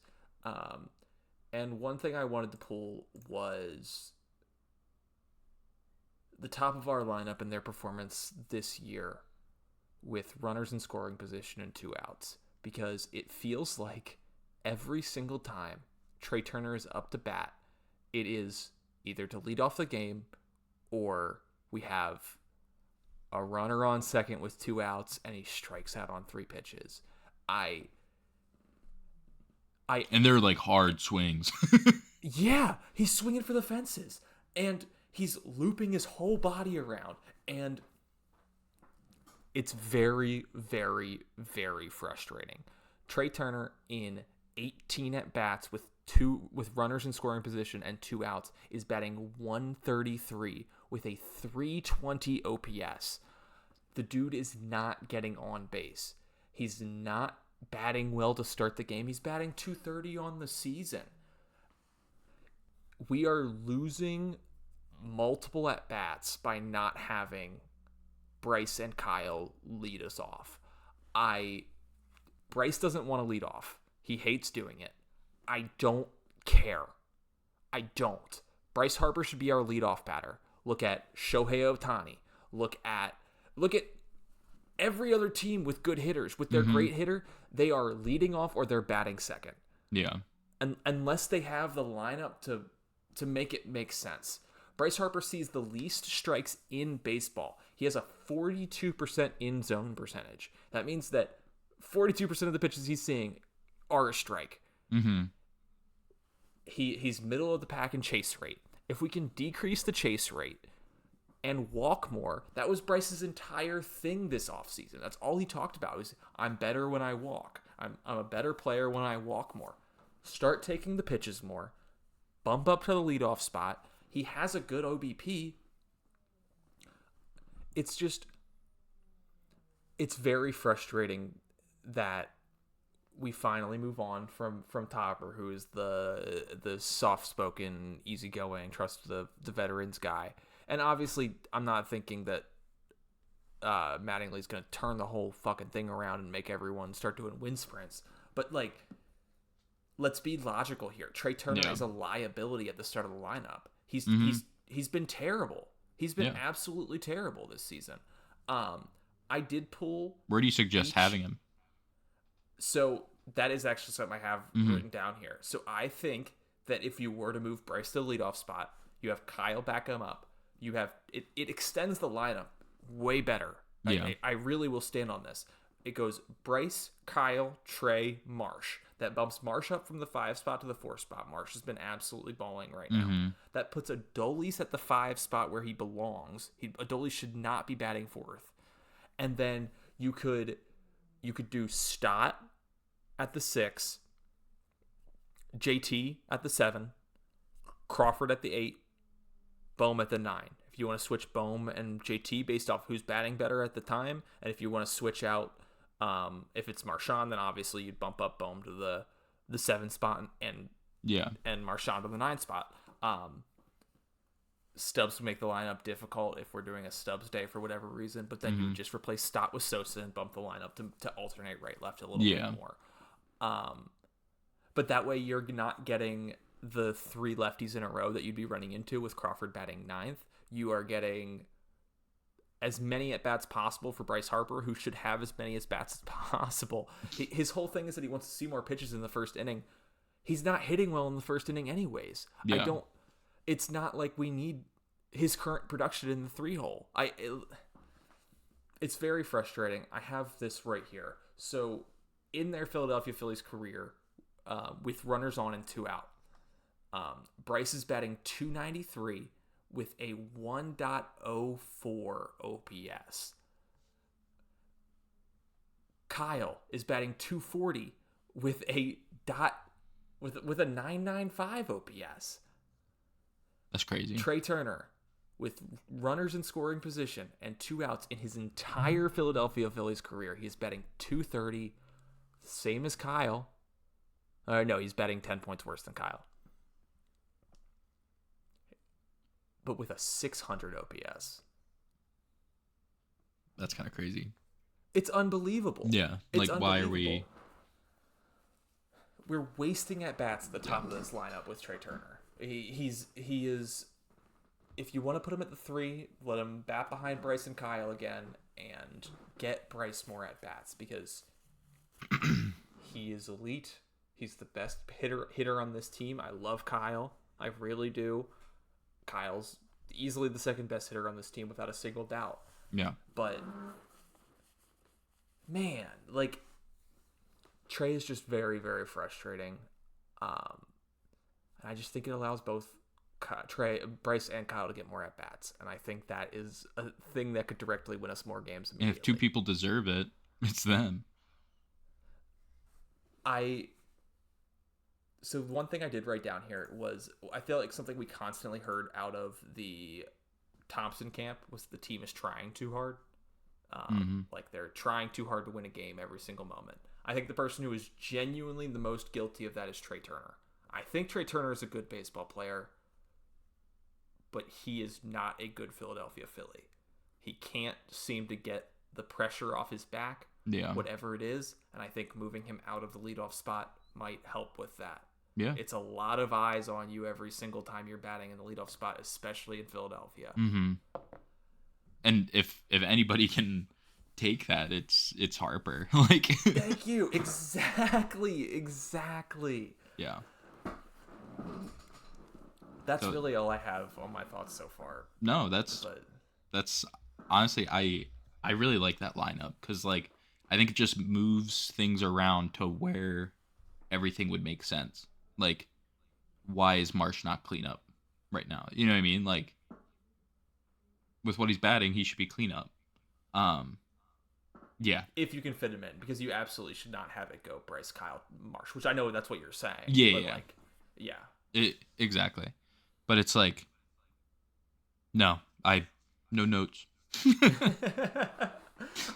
S1: And one thing I wanted to pull was the top of our lineup and their performance this year with runners in scoring position and 2 outs, because it feels like every single time Trea Turner is up to bat, it is either to lead off the game or we have a runner on second with 2 outs and he strikes out on 3 pitches.
S2: And they're like hard swings.
S1: Yeah, he's swinging for the fences and he's looping his whole body around, and it's very, very, very frustrating. Trea Turner in 18 at bats with runners in scoring position and 2 outs is batting 133 with a 320 OPS. The dude is not getting on base. He's not batting well to start the game. He's batting 230 on the season. We are losing multiple at bats by not having Bryce and Kyle lead us off. Bryce doesn't want to lead off. He hates doing it. I don't care. I don't. Bryce Harper should be our leadoff batter. Look at Shohei Ohtani. Look at every other team with good hitters. With their great hitter, they are leading off or they're batting second.
S2: Yeah.
S1: And unless they have the lineup to make it make sense. Bryce Harper sees the least strikes in baseball. He has a 42% in-zone percentage. That means that 42% of the pitches he's seeing are a strike.
S2: Mm-hmm.
S1: He's middle of the pack in chase rate. If we can decrease the chase rate and walk more, that was Bryce's entire thing this offseason. That's all he talked about was, I'm better when I walk. I'm a better player when I walk more. Start taking the pitches more. Bump up to the leadoff spot. He has a good OBP. It's very frustrating that we finally move on from Topper, who is the soft-spoken, easygoing, trust the veterans guy. And obviously, I'm not thinking that Mattingly's going to turn the whole fucking thing around and make everyone start doing wind sprints. But, like, let's be logical here. Trea Turner is a liability at the start of the lineup. He's been terrible. He's been absolutely terrible this season. I did pull.
S2: Where do you suggest having him?
S1: So that is actually something I have written down here. So I think that if you were to move Bryce to the leadoff spot, you have Kyle back him up. You have it extends the lineup way better.
S2: Yeah.
S1: I really will stand on this. It goes Bryce, Kyle, Trea, Marsh. That bumps Marsh up from the 5 spot to the 4 spot. Marsh has been absolutely balling right now. That puts Adolis at the 5 spot where he belongs. Adolis should not be batting 4th. And then you could do Stott at the 6, JT at the 7, Crawford at the 8, Bohm at the 9. If you want to switch Bohm and JT based off who's batting better at the time, and if you want to switch out, if it's Marchand, then obviously you'd bump up Bohm to the 7 spot and Marchand to the 9 spot. Stubbs would make the lineup difficult if we're doing a Stubbs day for whatever reason, but then you would just replace Stott with Sosa and bump the lineup to alternate right left a little bit more. But that way you're not getting the 3 lefties in a row that you'd be running into with Crawford batting 9th. You are getting as many at-bats possible for Bryce Harper, who should have as many at-bats as possible. His whole thing is that he wants to see more pitches in the first inning. He's not hitting well in the first inning anyways.
S2: Yeah.
S1: It's not like we need his current production in the 3-hole. It's very frustrating. I have this right here. So in their Philadelphia Phillies career, with runners on and 2 out, Bryce is batting .293 with a 1.04 OPS. Kyle is batting 240 with a with a 995 OPS.
S2: That's crazy.
S1: Trea Turner, with runners in scoring position and 2 outs in his entire Philadelphia Phillies career, he is batting 230, same as Kyle. No, he's batting 10 points worse than Kyle. But with a 600 OPS.
S2: That's kind of crazy.
S1: It's unbelievable.
S2: Yeah.
S1: It's
S2: Like, why are we...
S1: We're wasting at bats at the top of this lineup with Trea Turner. He is. If you want to put him at the 3, let him bat behind Bryce and Kyle again, and get Bryce more at bats because he is elite. He's the best hitter on this team. I love Kyle. I really do. Kyle's easily the second best hitter on this team without a single doubt.
S2: Yeah.
S1: But man, like, Trea is just very, very frustrating. And I just think it allows both Bryce and Kyle to get more at bats, and I think that is a thing that could directly win us more games immediately.
S2: And if 2 people deserve it, it's them.
S1: So one thing I did write down here was, I feel like something we constantly heard out of the Thompson camp was the team is trying too hard. Like, they're trying too hard to win a game every single moment. I think the person who is genuinely the most guilty of that is Trea Turner. I think Trea Turner is a good baseball player, but he is not a good Philadelphia Philly. He can't seem to get the pressure off his back, whatever it is, and I think moving him out of the leadoff spot might help with that.
S2: Yeah.
S1: It's a lot of eyes on you every single time you're batting in the leadoff spot, especially in Philadelphia.
S2: Mm-hmm. And if anybody can take that, it's Harper. Like,
S1: thank you. Exactly.
S2: Yeah.
S1: That's really all I have on my thoughts so far.
S2: No, that's honestly, I really like that lineup because, like, I think it just moves things around to where everything would make sense. Like, why is Marsh not cleanup right now? You know what I mean? Like, with what he's batting, he should be cleanup. Yeah.
S1: If you can fit him in, because you absolutely should not have it go Bryce, Kyle, Marsh, which I know that's what you're saying.
S2: Yeah,
S1: but
S2: yeah.
S1: Like, yeah.
S2: Exactly. But it's like, no notes.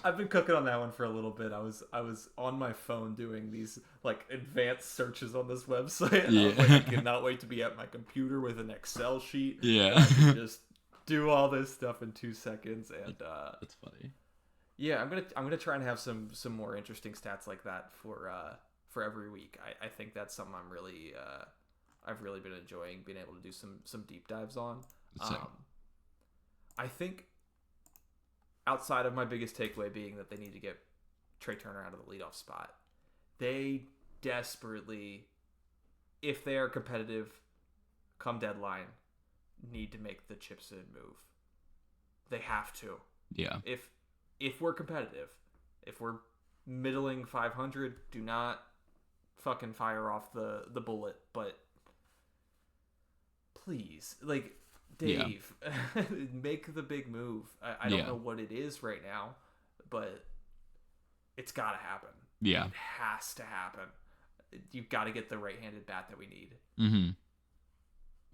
S1: I've been cooking on that one for a little bit. I was on my phone doing these, like, advanced searches on this website. And I was like, I cannot wait to be at my computer with an Excel sheet.
S2: Yeah.
S1: I can just do all this stuff in 2 seconds. And
S2: that's funny.
S1: Yeah, I'm gonna try and have some more interesting stats like that for every week. I think that's something I've really been enjoying being able to do some deep dives on. I think outside of my biggest takeaway being that they need to get Trea Turner out of the leadoff spot, they desperately, if they are competitive come deadline, need to make the chips in move. They have to.
S2: Yeah.
S1: If we're competitive, if we're middling 500, do not fucking fire off the bullet, but please, like, Dave, make the big move. I don't know what it is right now, but it's got to happen.
S2: Yeah.
S1: It has to happen. You've got to get the right-handed bat that we need.
S2: Mm-hmm.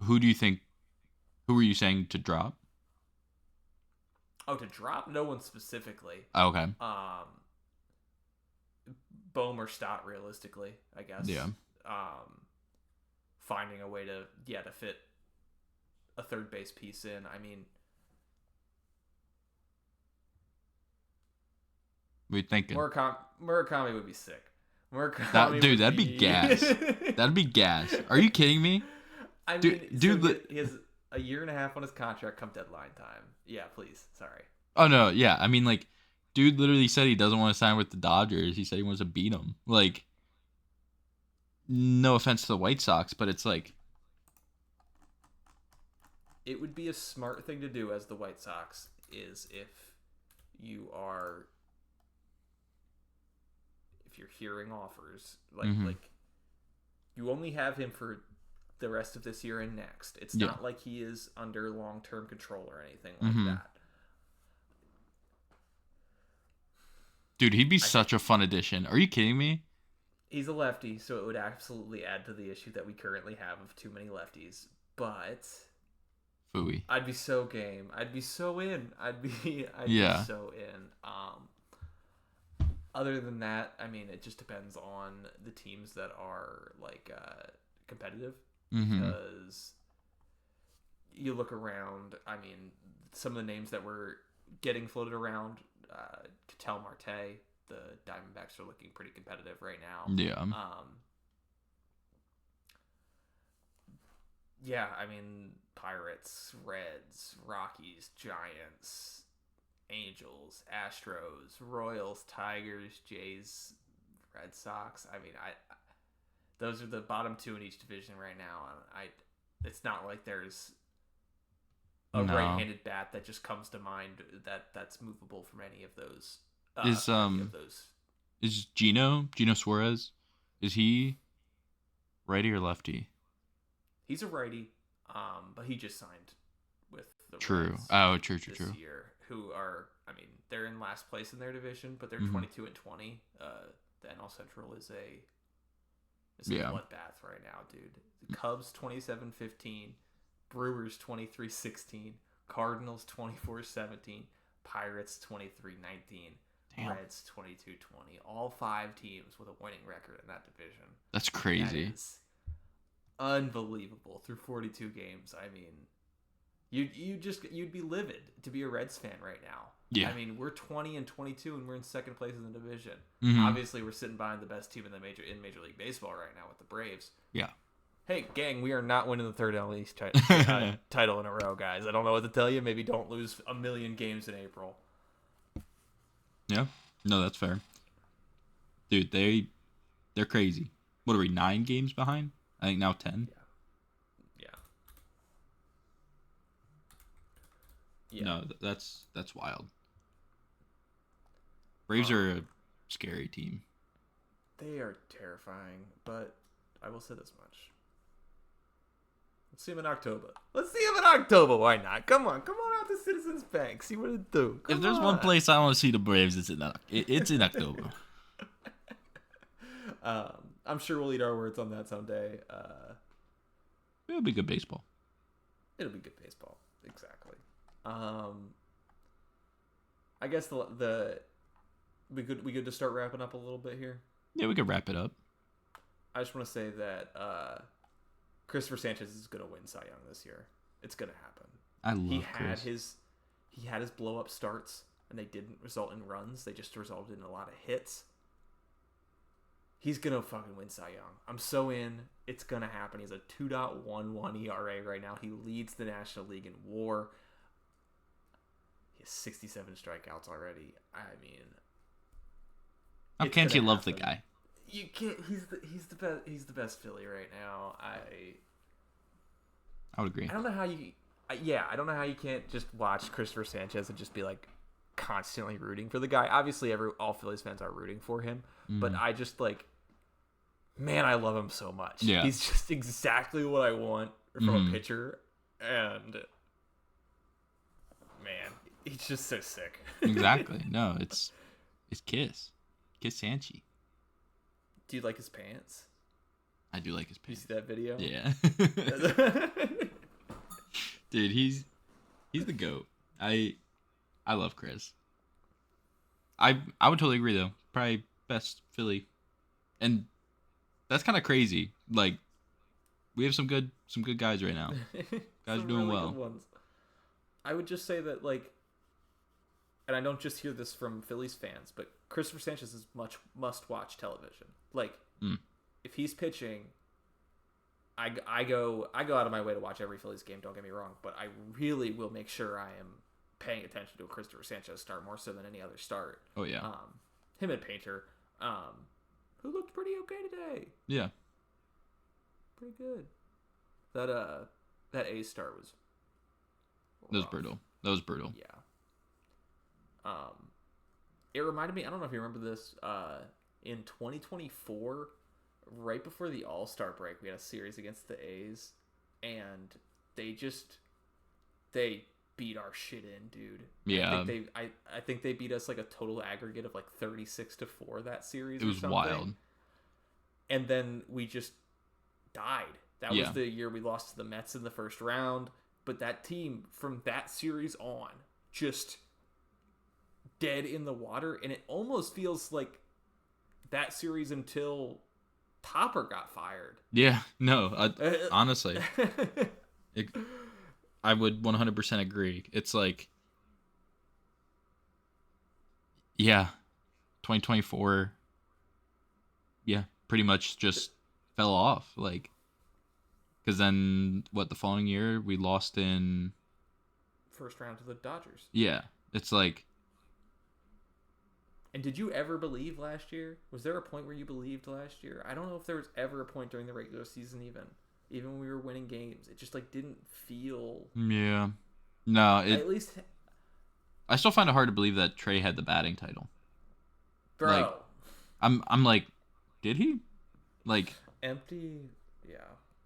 S2: Who were you saying to drop?
S1: Oh, to drop? No one specifically.
S2: Oh, okay.
S1: Bohm or Stott, realistically, I guess.
S2: Yeah.
S1: Finding a way to fit a third base piece in. I mean,
S2: what are you thinking?
S1: Murakami would be sick.
S2: That'd be gas. That'd be gas. Are you kidding me?
S1: I mean, dude, he has a year and a half on his contract come deadline time. Yeah, please. Sorry.
S2: Oh, no. Yeah. I mean, like, dude literally said he doesn't want to sign with the Dodgers. He said he wants to beat them. Like, no offense to the White Sox, but it's like,
S1: it would be a smart thing to do as the White Sox is if you're hearing offers, like, like, you only have him for the rest of this year and next. It's not like he is under long-term control or anything like that.
S2: Dude, he'd be such a fun addition. Are you kidding me?
S1: He's a lefty, so it would absolutely add to the issue that we currently have of too many lefties. But
S2: Fooey.
S1: I'd be so game. I'd be so in. I'd be so in. Other than that, I mean, it just depends on the teams that are like competitive. Because you look around, I mean, some of the names that were getting floated around, Ketel Marte, the Diamondbacks are looking pretty competitive right now.
S2: Yeah.
S1: Yeah, I mean, Pirates, Reds, Rockies, Giants, Angels, Astros, Royals, Tigers, Jays, Red Sox. I mean, those are the bottom two in each division right now. It's not like there's a right-handed bat that just comes to mind that's movable from any of those.
S2: Is Gino Suarez? Is he righty or lefty?
S1: He's a righty, but he just signed with the
S2: Reds. True.
S1: This year, who are, I mean, they're in last place in their division, but they're 22-20. The NL Central is a bloodbath right now, dude. The Cubs 27-15, Brewers 23-16, Cardinals 24-17, Pirates 23-19, Reds 22-20. All 5 teams with a winning record in that division.
S2: That's crazy.
S1: That is unbelievable through 42 games. I mean, you'd be livid to be a Reds fan right now.
S2: Yeah.
S1: I mean, we're 20-22 and we're in second place in the division.
S2: Mm-hmm.
S1: Obviously, we're sitting behind the best team in Major League Baseball right now with the Braves.
S2: Yeah.
S1: Hey, gang, we are not winning the third NL East title in a row, guys. I don't know what to tell you. Maybe don't lose 1 million games in April.
S2: Yeah. No, that's fair. Dude, they're crazy. What are we, 9 games behind? I think now 10. Yeah. No, that's wild. Braves are a scary team.
S1: They are terrifying, but I will say this much. Let's see him in October. Why not? Come on out to Citizens Bank. See what it do.
S2: If there's one place I want to see the Braves, it's in October.
S1: I'm sure we'll eat our words on that someday.
S2: It'll be good baseball.
S1: Exactly. I guess we good to start wrapping up a little bit here.
S2: Yeah, we could wrap it up.
S1: I just want to say that Christopher Sanchez is going to win Cy Young this year. It's going to happen.
S2: I love Chris.
S1: He had his blow up starts, and they didn't result in runs. They just resulted in a lot of hits. He's going to fucking win Cy Young. I'm so in. It's going to happen. He's a 2.11 ERA right now. He leads the National League in WAR. He has 67 strikeouts already. I mean,
S2: how can't you love the guy?
S1: You can't. He's the best. He's the best Philly right now. I
S2: would agree.
S1: I don't know how you. I don't know how you can't just watch Christopher Sanchez and just be like constantly rooting for the guy. Obviously, all Phillies fans are rooting for him, but I just like, man, I love him so much.
S2: Yeah.
S1: He's just exactly what I want from a pitcher, and man, he's just so sick.
S2: Exactly. No, it's Kiss Sanchi.
S1: Do you like his pants?
S2: I do like his pants.
S1: You see that video?
S2: Yeah. Dude, he's the GOAT. I love Chris. I would totally agree though. Probably best Philly. And that's kind of crazy. Like, we have some good guys right now. Guys are doing really well. Good ones.
S1: I would just say that, like, and I don't just hear this from Phillies fans, but Christopher Sanchez is must-watch television. Like, if he's pitching, I go out of my way to watch every Phillies game. Don't get me wrong, but I really will make sure I am paying attention to a Christopher Sanchez start more so than any other start.
S2: Oh yeah.
S1: Him and Painter, who looked pretty okay today.
S2: Yeah.
S1: Pretty good. That A start was.
S2: That was brutal.
S1: Yeah. It reminded me. I don't know if you remember this. In 2024, right before the All-Star break, we had a series against the A's, and they beat our shit in, dude.
S2: Yeah.
S1: I think they beat us like a total aggregate of like 36-4 that series.
S2: It was wild.
S1: And then we just died. That was the year we lost to the Mets in the first round. But that team from that series on, just dead in the water. And it almost feels like that series until Topper got fired.
S2: Yeah, no, honestly. I would 100% agree. It's like, yeah, 2024, yeah, pretty much just fell off. Like, because then, the following year, we lost in...
S1: first round to the Dodgers.
S2: Yeah, it's like...
S1: And did you ever believe last year? Was there a point where you believed last year? I don't know if there was ever a point during the regular season even when we were winning games. It just like didn't feel...
S2: Yeah. No,
S1: at least...
S2: I still find it hard to believe that Trey had the batting title.
S1: Bro.
S2: Like, I'm like, did he? Like...
S1: Empty... Yeah.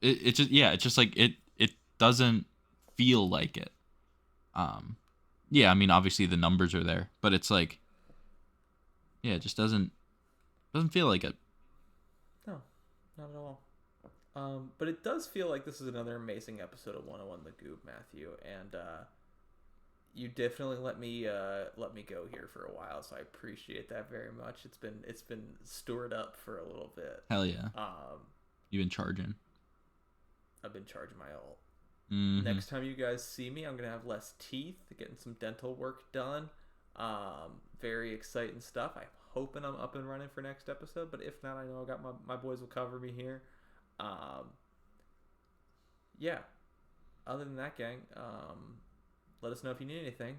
S2: It's just like, it doesn't feel like it. Yeah, I mean, obviously the numbers are there, but it's like... Yeah, it just doesn't feel like it.
S1: No, not at all. But it does feel like this is another amazing episode of 101 The Goob, Matthew, and you definitely let me go here for a while, so I appreciate that very much. It's been stored up for a little bit.
S2: Hell yeah. You've been charging.
S1: I've been charging my ult.
S2: Mm-hmm.
S1: Next time you guys see me, I'm gonna have less teeth, getting some dental work done. Very exciting stuff. I'm hoping I'm up and running for next episode, but if not, I know I got my boys will cover me here. Yeah. Other than that, gang, let us know if you need anything.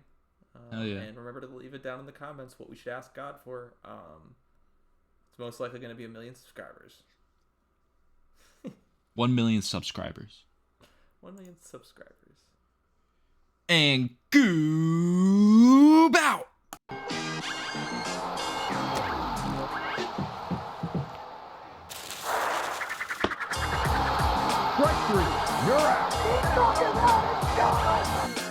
S2: Hell yeah.
S1: And remember to leave it down in the comments what we should ask God for. It's most likely going to be 1 million subscribers.
S2: 1 million subscribers.
S1: 1 million subscribers.
S2: And Goob out!
S3: Strike 3, you're out. He's talking about it, John.